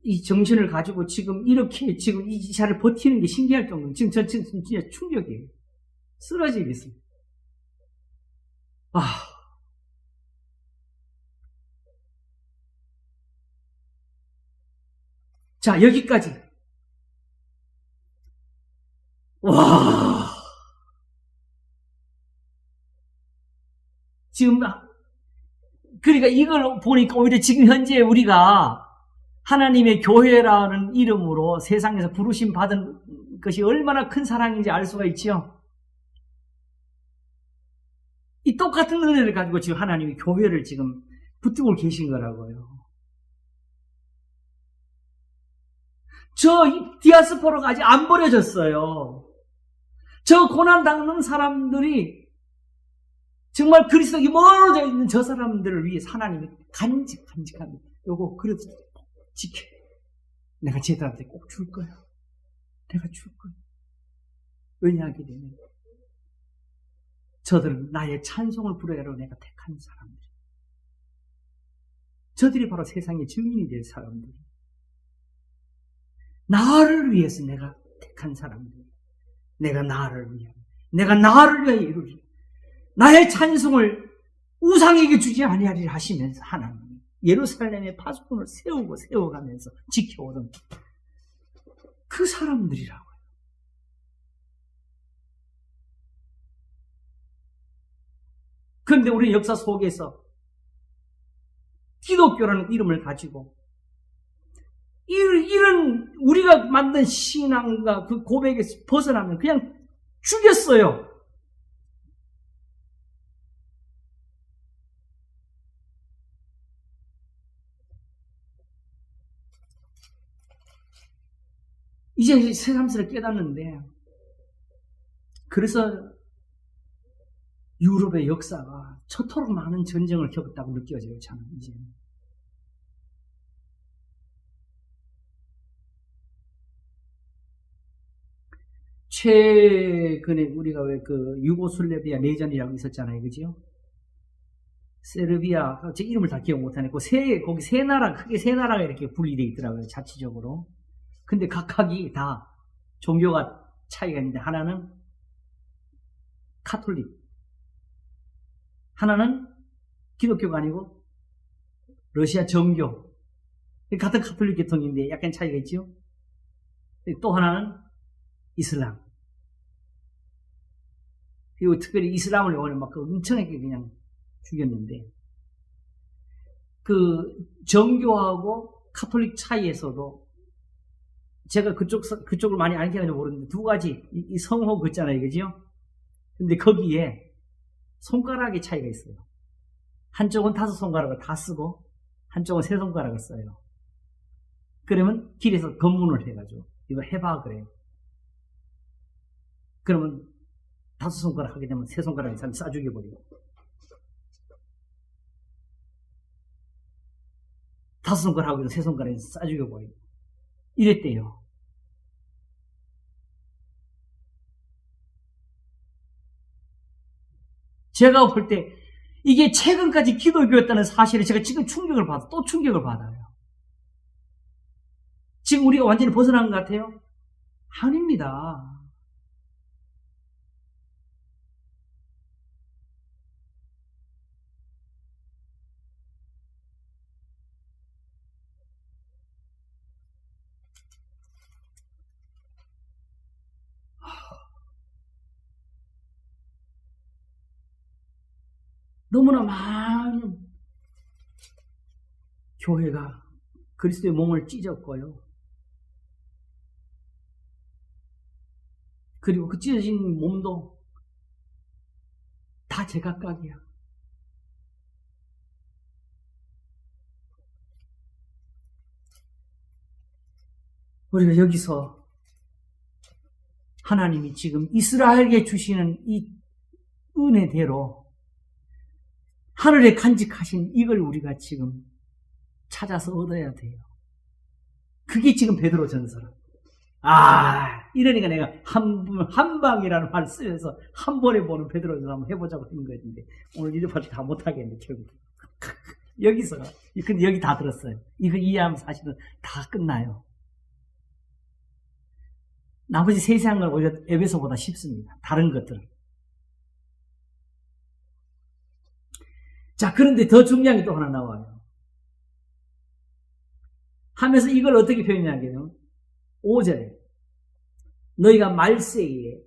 이 정신을 가지고 지금 이렇게 지금 이 자를 버티는 게 신기할 정도로 지금 저 진짜 충격이에요. 쓰러지겠어요. 자, 여기까지. 와. 지금, 그러니까 이걸 보니까 오히려 지금 현재 우리가 하나님의 교회라는 이름으로 세상에서 부르심 받은 것이 얼마나 큰 사랑인지 알 수가 있지요. 이 똑같은 은혜를 가지고 지금 하나님이 교회를 지금 붙들고 계신 거라고요. 저 디아스포라가 아직 안 버려졌어요. 저 고난당하는 사람들이 정말 그리스도에게 멀어져 있는 저 사람들을 위해서 하나님이 간직한 요거 그래도 지켜. 내가 쟤들한테 꼭 줄 거야. 내가 줄 거야. 왜냐하게 되면 저들은 나의 찬송을 부르려고 내가 택한 사람들. 저들이 바로 세상의 증인이 될 사람들. 나를 위해서 내가 택한 사람들. 내가 나를 위해 이루리. 나의 찬송을 우상에게 주지 아니하리라 하시면서 하나님이 예루살렘의 파수꾼을 세워가면서 지켜오던 그 사람들이라고요. 그런데 우리 역사 속에서 기독교라는 이름을 가지고 이런 우리가 만든 신앙과 그 고백에서 벗어나면 그냥 죽였어요. 이제 새삼스레 깨닫는데, 그래서 유럽의 역사가 저토록 많은 전쟁을 겪었다고 느껴져요, 저는 이제. 최근에 우리가 왜 그 유고슬라비아 내전이라고 있었잖아요, 그죠? 세르비아, 제 이름을 다 기억 못하네. 거기 세 나라, 크게 세 나라가 이렇게 분리되어 있더라고요, 자치적으로. 근데 각각이 다 종교가 차이가 있는데, 하나는 카톨릭, 하나는 기독교가 아니고 러시아 정교. 같은 카톨릭 계통인데 약간 차이가 있죠? 또 하나는 이슬람. 그리고 특별히 이슬람을 요번에 막 엄청나게 그냥 죽였는데, 그 정교하고 카톨릭 차이에서도 제가 그쪽을 많이 알게 하는지 모르는데, 두 가지, 이 성호 그 있잖아요, 그죠? 근데 거기에 손가락의 차이가 있어요. 한쪽은 5손가락을 다 쓰고, 한쪽은 3손가락을 써요. 그러면 길에서 검문을 해가지고, 이거 해봐, 그래요. 그러면 5손가락 하게 되면 3손가락에 사람 싸 죽여버리고, 5손가락 하고 3손가락에 싸 죽여버리고, 이랬대요. 제가 볼 때 이게 최근까지 기독교였다는 사실에 제가 지금 또 충격을 받아요. 지금 우리가 완전히 벗어난 것 같아요? 아닙니다. 너무나 많은 교회가 그리스도의 몸을 찢었고요. 그리고 그 찢어진 몸도 다 제각각이야. 우리가 여기서 하나님이 지금 이스라엘에게 주시는 이 은혜대로 하늘에 간직하신 이걸 우리가 지금 찾아서 얻어야 돼요. 그게 지금 베드로 전서. 이러니까 내가 한 방이라는 말을 쓰면서 한 번에 보는 베드로 전서 한번 해보자고 하는 것인데, 오늘 이래봐도 다 못하겠네, 결국. 여기서, 근데 여기 다 들었어요. 이거 이해하면 사실은 다 끝나요. 나머지 세세한 건 오히려 에베소보다 쉽습니다. 다른 것들은. 자, 그런데 더 중요한 게 또 하나 나와요. 하면서 이걸 어떻게 표현하냐면, 5절에 너희가 말세에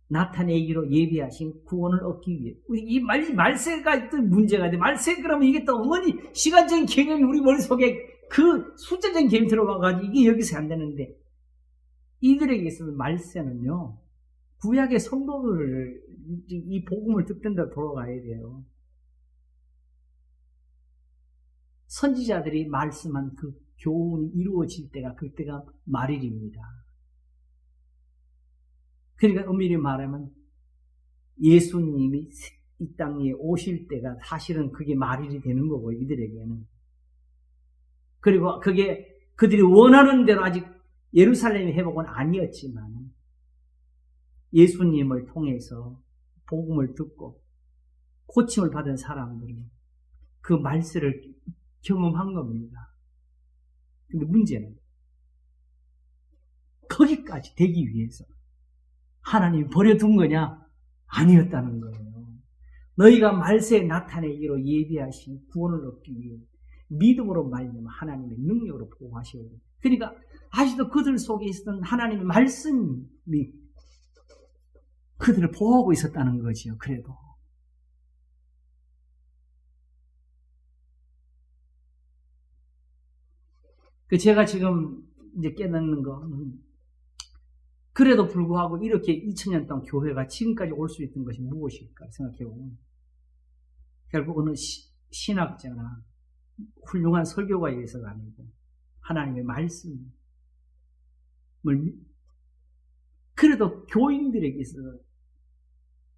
나타내기로 예비하신 구원을 얻기 위해, 우리 이 말세가 있던 문제가 돼. 말세 그러면 이게 또 어머니 시간적인 개념이 우리 머릿속에 그 숫자적인 개념이 들어가가지고 이게 여기서 안 되는데, 이들에게 있어서 말세는요, 구약의 성도들 이 복음을 듣던 대로 돌아가야 돼요. 선지자들이 말씀한 그 교훈이 이루어질 때가, 그때가 말일입니다. 그러니까 엄밀히 말하면 예수님이 이 땅에 오실 때가 사실은 그게 말일이 되는 거고, 이들에게는. 그리고 그게 그들이 원하는 대로 아직 예루살렘의 회복은 아니었지만, 예수님을 통해서 복음을 듣고 고침을 받은 사람들은 그 말세를 경험한 겁니다. 근데 문제는 거기까지 되기 위해서 하나님이 버려둔 거냐? 아니었다는 거예요. 너희가 말세에 나타내기로 예비하신 구원을 얻기 위해 믿음으로 말미암아 하나님의 능력으로 보호하시오. 그러니까 아직도 그들 속에 있었던 하나님의 말씀이 그들을 보호하고 있었다는 거지요. 그래도 제가 지금 이제 깨닫는 거, 그래도 불구하고 이렇게 2000년 동안 교회가 지금까지 올 수 있던 것이 무엇일까 생각해보면, 결국 어느 신학자나 훌륭한 설교가에 의해서가 아니고 하나님의 말씀을 그래도 교인들에게서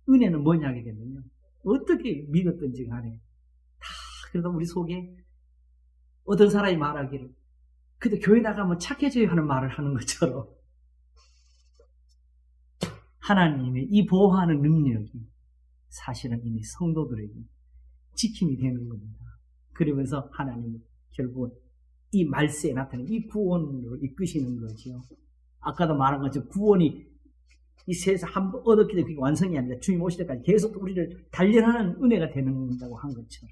은혜는 뭐냐 하게 되면요, 어떻게 믿었든지 간에 다 그래도 우리 속에 어떤 사람이 말하기를 그래도 교회 나가면 착해져야 하는 말을 하는 것처럼 하나님의 이 보호하는 능력이 사실은 이미 성도들에게 지킴이 되는 겁니다. 그러면서 하나님은 결국은 이 말세에 나타나는 이 구원으로 이끄시는 거죠. 아까도 말한 것처럼 구원이 이 세상 한 번 얻었기 때문에 그게 완성이 아니라 주님 오실 때까지 계속 우리를 단련하는 은혜가 되는다고 한 것처럼.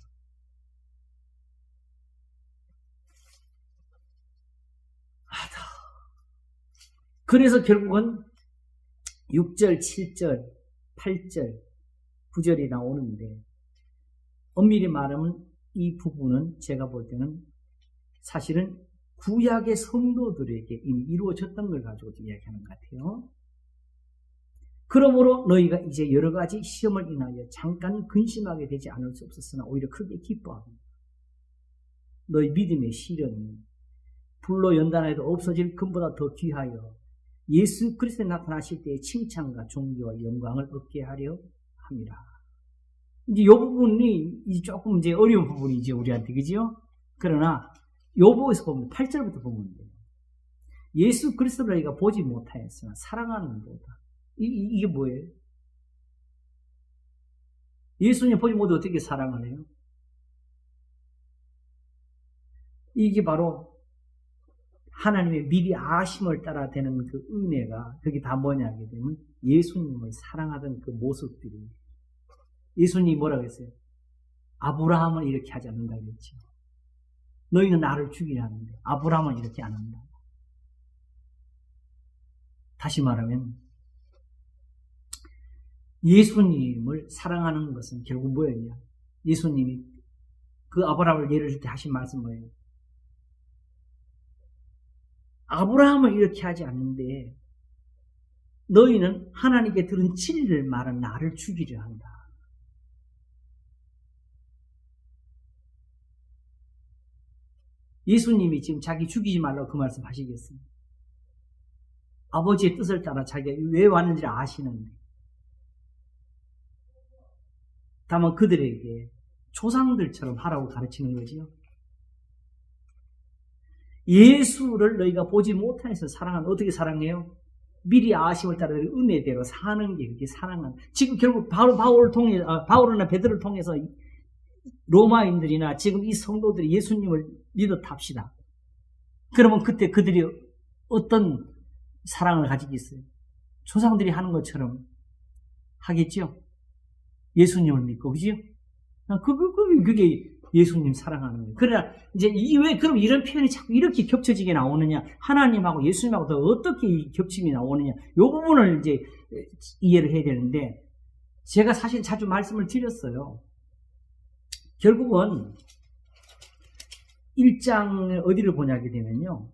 그래서 결국은 6절, 7절, 8절, 9절이 나오는데 엄밀히 말하면 이 부분은 제가 볼 때는 사실은 구약의 성도들에게 이미 이루어졌던 걸 가지고 이야기하는 것 같아요. 그러므로 너희가 이제 여러 가지 시험을 인하여 잠깐 근심하게 되지 않을 수 없었으나 오히려 크게 기뻐하고 너희 믿음의 시련이 불로 연단해도 없어질 금보다 더 귀하여 예수 그리스도에 나타나실 때의 칭찬과 존귀와 영광을 얻게 하려 합니다. 이제 이 부분이 조금 이제 어려운 부분이죠, 우리한테, 그죠? 그러나 요보에서 보면 8절부터 보면 돼요. 예수 그리스도를 너희가 보지 못하였으나 사랑하는 보다. 이게 뭐예요? 예수님 보지 못해 어떻게 사랑을 해요? 이게 바로 하나님의 미리 아심을 따라 되는 그 은혜가 그게 다 뭐냐 하게 되면 예수님을 사랑하던 그 모습들이, 예수님이 뭐라고 했어요? 아브라함은 이렇게 하지 않는다고 했죠. 너희는 나를 죽이려 하는데 아브라함은 이렇게 안 한다. 다시 말하면 예수님을 사랑하는 것은 결국 뭐예요? 예수님이 그 아브라함을 예를 들 때 하신 말씀 뭐예요? 아브라함은 이렇게 하지 않는데 너희는 하나님께 들은 진리를 말한 나를 죽이려 한다. 예수님이 지금 자기 죽이지 말라고 그 말씀 하시겠어요? 아버지의 뜻을 따라 자기가 왜 왔는지를 아시는데 다만 그들에게 조상들처럼 하라고 가르치는 거지요. 예수를 너희가 보지 못해서 사랑하는, 어떻게 사랑해요? 미리 아심을 따라 은혜대로 사는 게 그렇게 사랑하는. 지금 결국 바울이나 베드로를 통해서 로마인들이나 지금 이 성도들이 예수님을 믿어 탑시다. 그러면 그때 그들이 어떤 사랑을 가지겠어요? 조상들이 하는 것처럼 하겠죠? 예수님을 믿고, 그죠? 그게 예수님 사랑하는 거예요. 그러나, 이제, 왜, 그럼 이런 표현이 자꾸 이렇게 겹쳐지게 나오느냐? 하나님하고 예수님하고 더 어떻게 이 겹침이 나오느냐? 요 부분을 이제 이해를 해야 되는데, 제가 사실 자주 말씀을 드렸어요. 결국은, 1장 어디를 보냐게 되면요.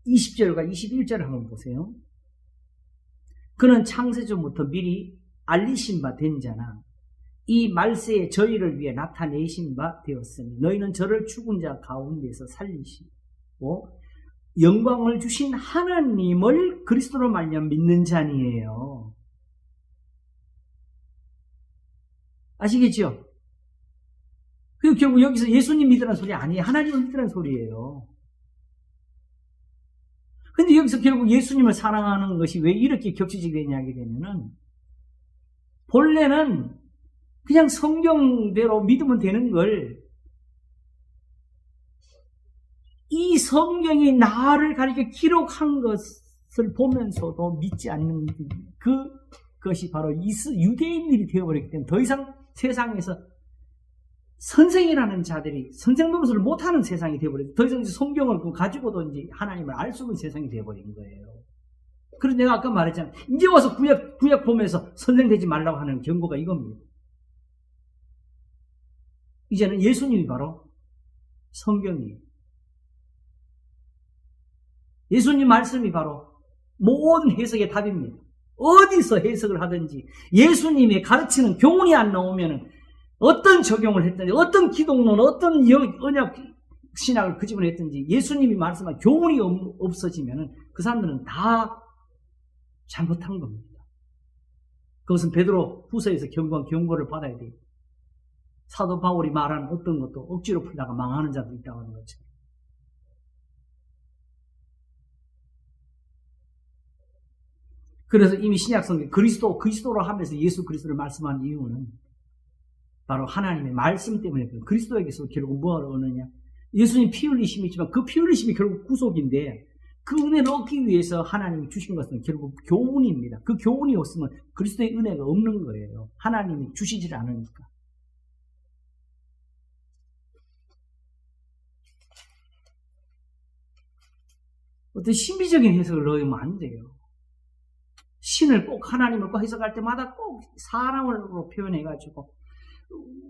20절과 21절을 한번 보세요. 그는 창세전부터 미리 알리신 바 된 자나 이 말세에 저희를 위해 나타내신 바 되었으니 너희는 저를 죽은 자 가운데서 살리시고 영광을 주신 하나님을 그리스도로 말미암아 믿는 자니에요. 아시겠죠? 그 결국 여기서 예수님 믿으라는 소리 아니에요. 하나님을 믿으라는 소리예요. 근데 여기서 결국 예수님을 사랑하는 것이 왜 이렇게 겹치지게 되냐게 되면은 본래는 그냥 성경대로 믿으면 되는 걸 이 성경이 나를 가리켜 기록한 것을 보면서도 믿지 않는 그것이 바로 유대인들이 되어버렸기 때문에 더 이상 세상에서 선생이라는 자들이 선생 노릇을 못하는 세상이 되어버렸어요. 더 이상 성경을 가지고도 이제 하나님을 알 수 없는 세상이 되어버린 거예요. 그래서 내가 아까 말했잖아요. 이제 와서 구약 보면서 선생 되지 말라고 하는 경고가 이겁니다. 이제는 예수님이 바로 성경이에요. 예수님 말씀이 바로 모든 해석의 답입니다. 어디서 해석을 하든지 예수님의 가르치는 교훈이 안 나오면은 어떤 적용을 했든지 어떤 기독론, 어떤 언약 신학을 그 집어냈든지 예수님이 말씀한 교훈이 없어지면은 그 사람들은 다 잘못한 겁니다. 그것은 베드로 후서에서 경고를 받아야 돼요. 사도 바울이 말하는 어떤 것도 억지로 풀다가 망하는 자도 있다고 하는 거죠. 그래서 이미 신약성경 그리스도로 하면서 예수 그리스도를 말씀한 이유는 바로 하나님의 말씀 때문에 그리스도에게서 결국 뭐를 얻느냐? 예수님 피 흘리심이 있지만 그 피 흘리심이 결국 구속인데 그 은혜를 얻기 위해서 하나님이 주신 것은 결국 교훈입니다. 그 교훈이 없으면 그리스도의 은혜가 없는 거예요. 하나님이 주시질 않으니까. 어떤 신비적인 해석을 넣으면 안 돼요. 신을 꼭 하나님을 꼭 해석할 때마다 꼭 사람으로 표현해가지고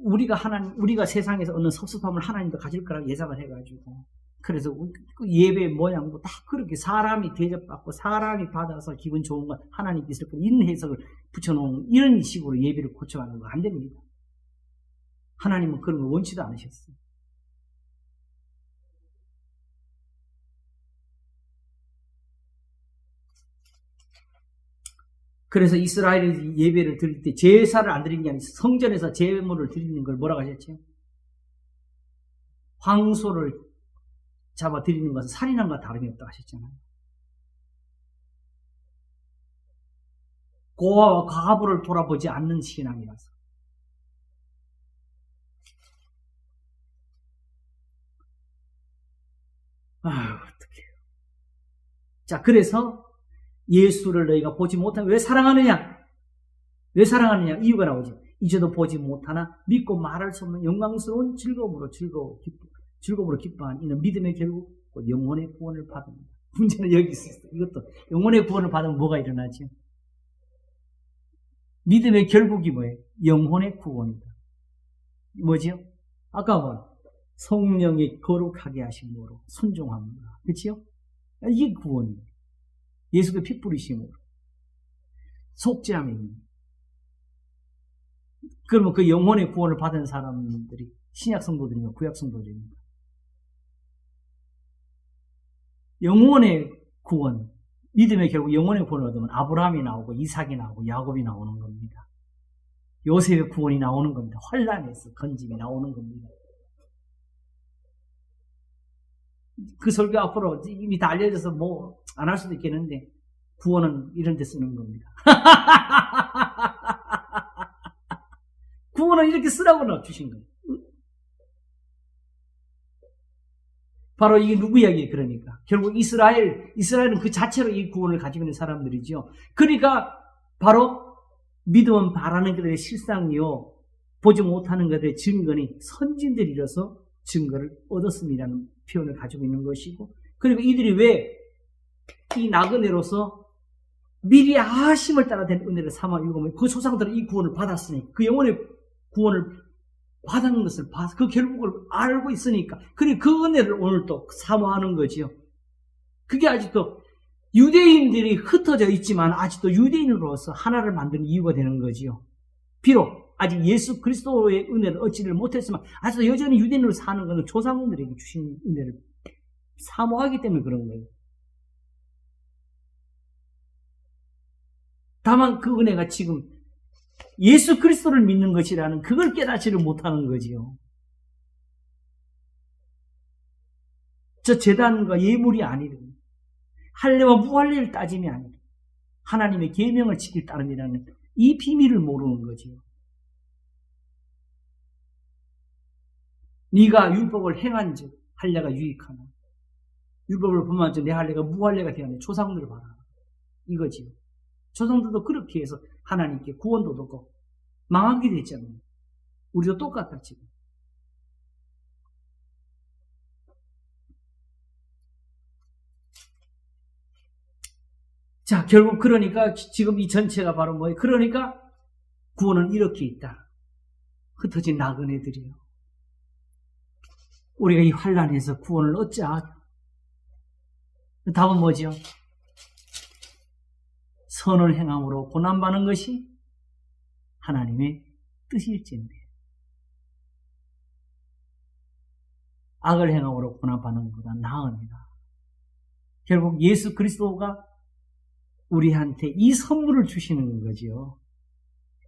우리가 세상에서 얻는 섭섭함을 하나님도 가질 거라고 예상을 해가지고 그래서 그 예배 모양도 다 그렇게 사람이 대접받고 사람이 받아서 기분 좋은 건 하나님께 있을 거예요. 이런 해석을 붙여놓은 이런 식으로 예배를 고쳐가는 거 안 됩니다. 하나님은 그런 거 원치도 않으셨어요. 그래서 이스라엘이 예배를 드릴 때 제사를 안 드리는 게 아니라 성전에서 제물을 드리는 걸 뭐라고 하셨죠? 황소를 잡아 드리는 것은 살인한 것과 다름이 없다고 하셨잖아요. 고아와 과부를 돌아보지 않는 신앙이라서. 아유, 어떡해요. 자, 그래서 예수를 너희가 보지 못하면 왜 사랑하느냐? 왜 사랑하느냐? 이유가 나오지. 이제도 보지 못하나 믿고 말할 수 없는 영광스러운 즐거움으로 기뻐한 이는 믿음의 결국 영혼의 구원을 받습니다. 문제는 여기 있어요. 이것도 영혼의 구원을 받으면 뭐가 일어나지? 믿음의 결국이 뭐예요? 영혼의 구원이다. 뭐지요? 아까 뭐 성령이 거룩하게 하심으로 순종합니다. 그렇지요? 이게 구원이에요. 예수의 피 뿌리심으로 속죄함입니다. 그러면 그 영혼의 구원을 받은 사람들이 신약 성도들입니까? 구약 성도들입니까? 영혼의 구원, 믿음의 결국 영혼의 구원을 얻으면 아브라함이 나오고 이삭이 나오고 야곱이 나오는 겁니다. 요셉의 구원이 나오는 겁니다. 환란에서 건짐이 나오는 겁니다. 그 설교 앞으로 이미 다 알려져서 뭐 안 할 수도 있겠는데 구원은 이런 데 쓰는 겁니다. 구원은 이렇게 쓰라고 주신 거예요. 바로 이게 누구 이야기예요? 그러니까 결국 이스라엘은 그 자체로 이 구원을 가지고 있는 사람들이죠. 그러니까 바로 믿음은 바라는 것들의 실상이요 보지 못하는 것들의 증거니 선진들이라서 증거를 얻었음이라는 표현을 가지고 있는 것이고, 그리고 이들이 왜 이 나그네로서 미리 아심을 따라 된 은혜를 삼아 읽으면 그 조상들은 이 구원을 받았으니 그 영혼의 구원을 받은 것을 그 결국을 알고 있으니까 그리고 그 은혜를 오늘 또 사모하는 거지요. 그게 아직도 유대인들이 흩어져 있지만 아직도 유대인으로서 하나를 만드는 이유가 되는 거지요. 비록 아직 예수 그리스도의 은혜를 얻지를 못했지만 아직도 여전히 유대인으로 사는 것은 조상들에게 주신 은혜를 사모하기 때문에 그런 거예요. 다만 그 은혜가 지금 예수 그리스도를 믿는 것이라는 그걸 깨닫지를 못하는 거지요. 저 제단과 예물이 아니라 할례와 무할례를 따짐이 아니라 하나님의 계명을 지킬 따름이라는 이 비밀을 모르는 거지요. 네가 율법을 행한즉 할례가 유익하나 율법을 범한즉 내 할례가 무할례가 되었네. 조상들을 봐라. 이거지요. 조상들도 그렇게 해서 하나님께 구원도 얻고 망하게 됐잖아요. 우리도 똑같다 지금. 자, 결국 그러니까 지금 이 전체가 바로 뭐예요? 그러니까 구원은 이렇게 있다. 흩어진 나그네들이요. 우리가 이 환란에서 구원을 얻자. 답은 뭐지요? 선을 행함으로 고난받는 것이 하나님의 뜻일진데 악을 행함으로 고난받는 것보다 나으니라. 결국 예수 그리스도가 우리한테 이 선물을 주시는 거죠.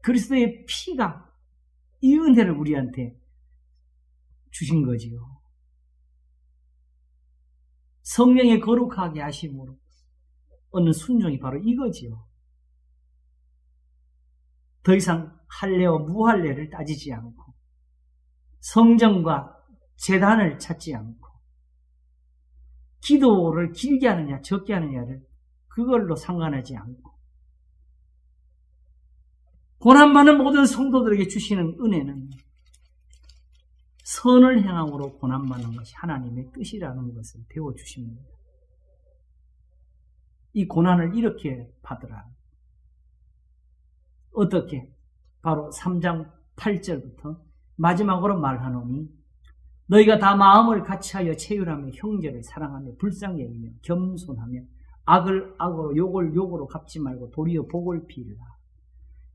그리스도의 피가 이 은혜를 우리한테 주신 거지요. 성령의 거룩하게 하심으로 얻는 순종이 바로 이거지요. 더 이상 할례와 무할례를 따지지 않고 성전과 제단을 찾지 않고 기도를 길게 하느냐 적게 하느냐를 그걸로 상관하지 않고 고난받는 모든 성도들에게 주시는 은혜는 선을 행함으로 고난받는 것이 하나님의 뜻이라는 것을 배워주십니다. 이 고난을 이렇게 받으라. 어떻게? 바로 3장 8절부터 마지막으로 말하노니 너희가 다 마음을 같이하여 체휼하며 형제를 사랑하며 불쌍히 여기며 겸손하며 악을 악으로 욕을 욕으로 갚지 말고 도리어 복을 빌라.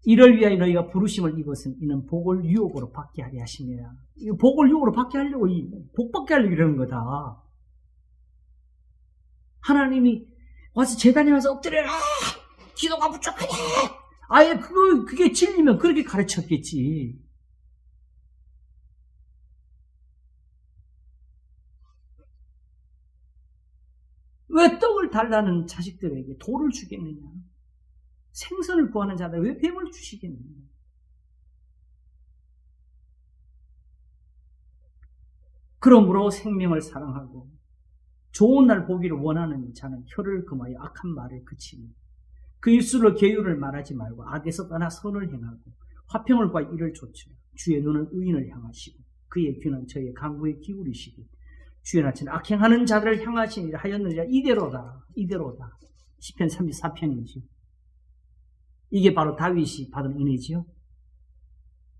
이를 위하여 너희가 부르심을 입었은 이는 복을 유혹으로 받게 하려 하심이라. 이 복을 유혹으로 받게 하려고 복 받게 하려고 이러는 거다. 하나님이 와서 제단에 와서 엎드려라. 기도가 부족하냐. 아예 그게 진리면 그렇게 가르쳤겠지. 왜 떡을 달라는 자식들에게 돌을 주겠느냐? 생선을 구하는 자들 왜 뱀을 주시겠느냐? 그러므로 생명을 사랑하고 좋은 날 보기를 원하는 자는 혀를 금하여 악한 말을 그치니 그 입술로 계율을 말하지 말고 악에서 떠나 선을 행하고 화평을 구하여 이를 좇으라. 주의 눈은 의인을 향하시고 그의 귀는 저의 강구에 기울이시고 주의 낯은 악행하는 자들을 향하시니라 하였느니라. 이대로다. 시편 34편이지요. 이게 바로 다윗이 받은 은혜지요.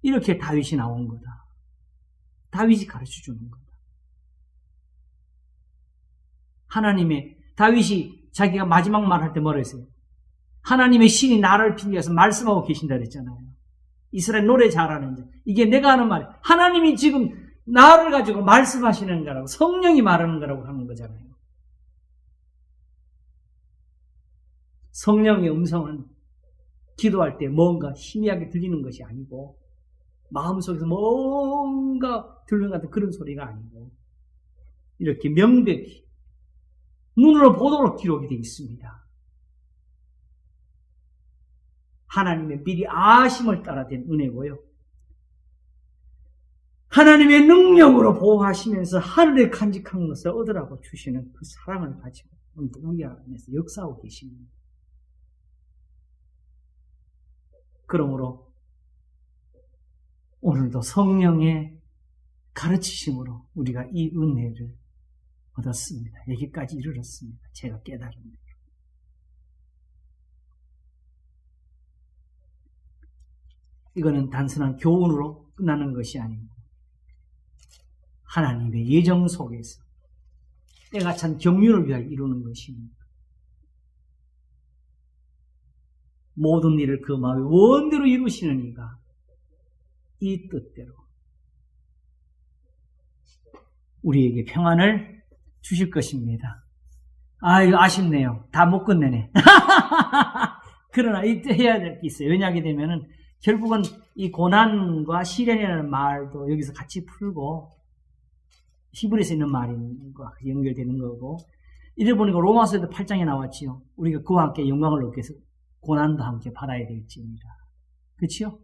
이렇게 다윗이 나온 거다. 다윗이 가르쳐주는 거다. 다윗이 자기가 마지막 말할 때 뭐라 했어요? 하나님의 신이 나를 핑계해서 말씀하고 계신다 그랬잖아요. 이스라엘 노래 잘하는 자. 이게 내가 하는 말이에요. 하나님이 지금 나를 가지고 말씀하시는 거라고, 성령이 말하는 거라고 하는 거잖아요. 성령의 음성은 기도할 때 뭔가 희미하게 들리는 것이 아니고 마음속에서 뭔가 들리는 것 같은 그런 소리가 아니고 이렇게 명백히 눈으로 보도록 기록이 되어 있습니다. 하나님의 미리 아심을 따라 된 은혜고요. 하나님의 능력으로 보호하시면서 하늘에 간직한 것을 얻으라고 주시는 그 사랑을 가지고 우리 안에서 역사하고 계십니다. 그러므로 오늘도 성령의 가르치심으로 우리가 이 은혜를 얻었습니다. 여기까지 이르렀습니다. 제가 깨달습니다. 이거는 단순한 교훈으로 끝나는 것이 아니고 하나님의 예정 속에서 때가 찬 경륜을 위하여 이루는 것입니다. 모든 일을 그 마음의 원대로 이루시는 이가 이 뜻대로 우리에게 평안을 주실 것입니다. 이거 아쉽네요. 다 못 끝내네. 그러나 이때 해야 될 게 있어요. 왜냐하게 되면은 결국은 이 고난과 시련이라는 말도 여기서 같이 풀고 히브리서에 있는 말과 연결되는 거고 이래 보니까 로마서에도 8장에 나왔지요. 우리가 그와 함께 영광을 얻기 위해서 고난도 함께 받아야 될지입니다. 그렇지요?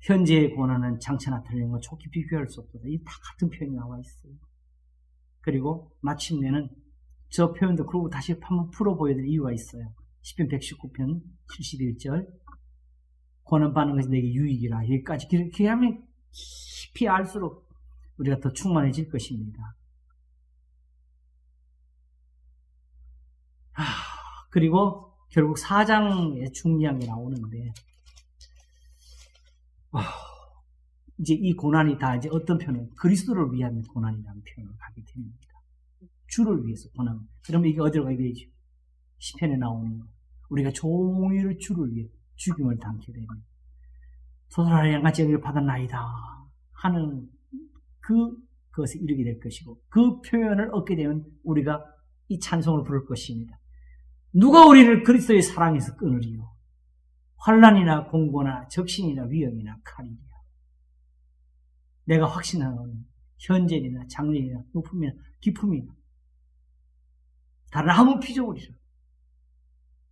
현재의 고난은 장차 나타나는 것 좋게 비교할 수 없다. 이 다 같은 표현이 나와 있어요. 그리고 마침내는 저 표현도 그러고 다시 한번 풀어 보여야 될 이유가 있어요. 시편 119편 71절 고난받는 것이 내게 유익이라. 여기까지 그렇게 하면 깊이 알수록 우리가 더 충만해질 것입니다. 그리고 결국 4장에 중요한 게 나오는데 이제 이 고난이 다 이제 어떤 표현은 그리스도를 위한 고난이라는 표현을 하게 됩니다. 주를 위해서 고난. 그러면 이게 어디로 가야 되죠? 시편에 나오는 거. 우리가 종일 주를 위해 죽임을 당게 됩니다. 소설하여 양같이 여기를 받았나이다 하는 그 그것을 이루게 될 것이고 그 표현을 얻게 되면 우리가 이 찬송을 부를 것입니다. 누가 우리를 그리스도의 사랑에서 끊으리요? 환난이나 공고나 적신이나 위험이나 칼이리요. 내가 확신하는 현재이나 장래이나 높음이나 깊음이나 다른 아무 피조물이라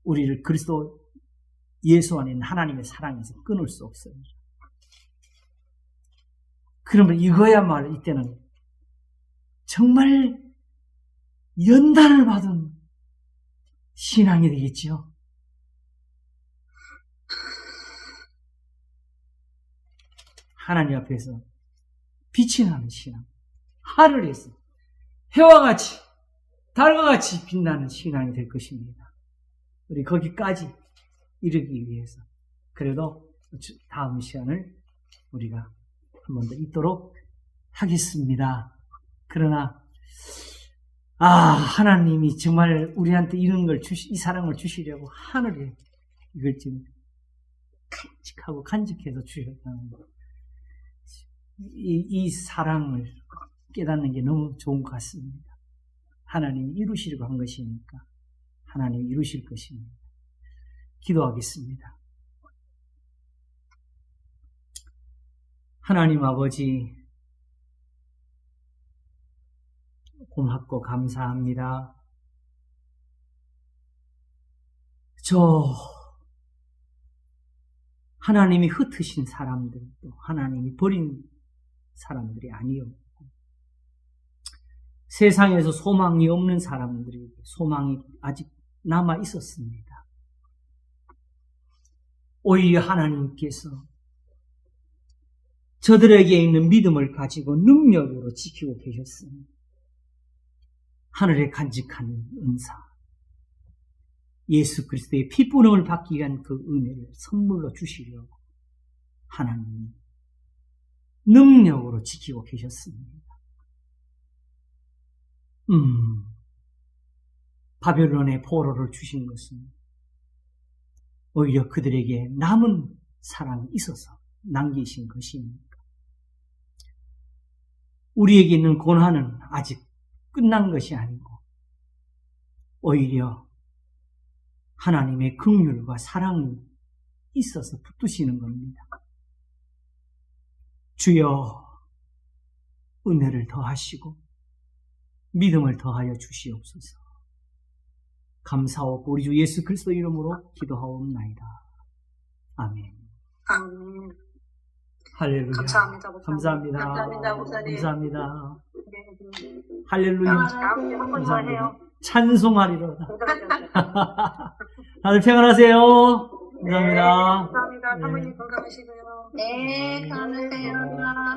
우리를 그리스도 예수 안에 있는 하나님의 사랑에서 끊을 수 없어요. 그러면 이거야말로 이때는 정말 연단을 받은 신앙이 되겠죠. 하나님 앞에서 빛이 나는 신앙, 하늘에서 해와 같이 달과 같이 빛나는 신앙이 될 것입니다. 우리 거기까지 이르기 위해서 그래도 다음 시간을 우리가 한 번 더 있도록 하겠습니다. 그러나 하나님이 정말 우리한테 이런 걸 이 사랑을 주시려고 하늘에 이걸 지금 간직해서 주셨다는 거. 이 사랑을 깨닫는 게 너무 좋은 것 같습니다. 하나님이 이루시려고 한 것이니까 하나님이 이루실 것입니다. 기도하겠습니다. 하나님 아버지, 고맙고 감사합니다. 하나님이 흩으신 사람들, 또 하나님이 버린 사람들이 아니었고, 세상에서 소망이 없는 사람들이 소망이 아직 남아 있었습니다. 오히려 하나님께서 저들에게 있는 믿음을 가지고 능력으로 지키고 계셨습니다. 하늘에 간직한 은사, 예수 그리스도의 피뿌름을 받기 위한 그 은혜를 선물로 주시려고 하나님이 능력으로 지키고 계셨습니다. 바벨론의 포로를 주신 것은 오히려 그들에게 남은 사랑이 있어서 남기신 것입니다. 우리에게 있는 고난은 아직 끝난 것이 아니고 오히려 하나님의 긍휼과 사랑이 있어서 붙드시는 겁니다. 주여 은혜를 더하시고 믿음을 더하여 주시옵소서. 감사하고 우리 주 예수 그리스도 이름으로 기도하옵나이다. 아멘. 아멘. 할렐루야. 감사합니다, 목사님. 감사합니다. 감사합니다, 목사님. 감사합니다. 네. 할렐루야. 다음 주에 한 번 더 해요. 찬송하리로다. 감사합니다. 다들 평안하세요. 감사합니다. 감사합니다. 네. 사모님 건강하시고요. 네, 감사합니다.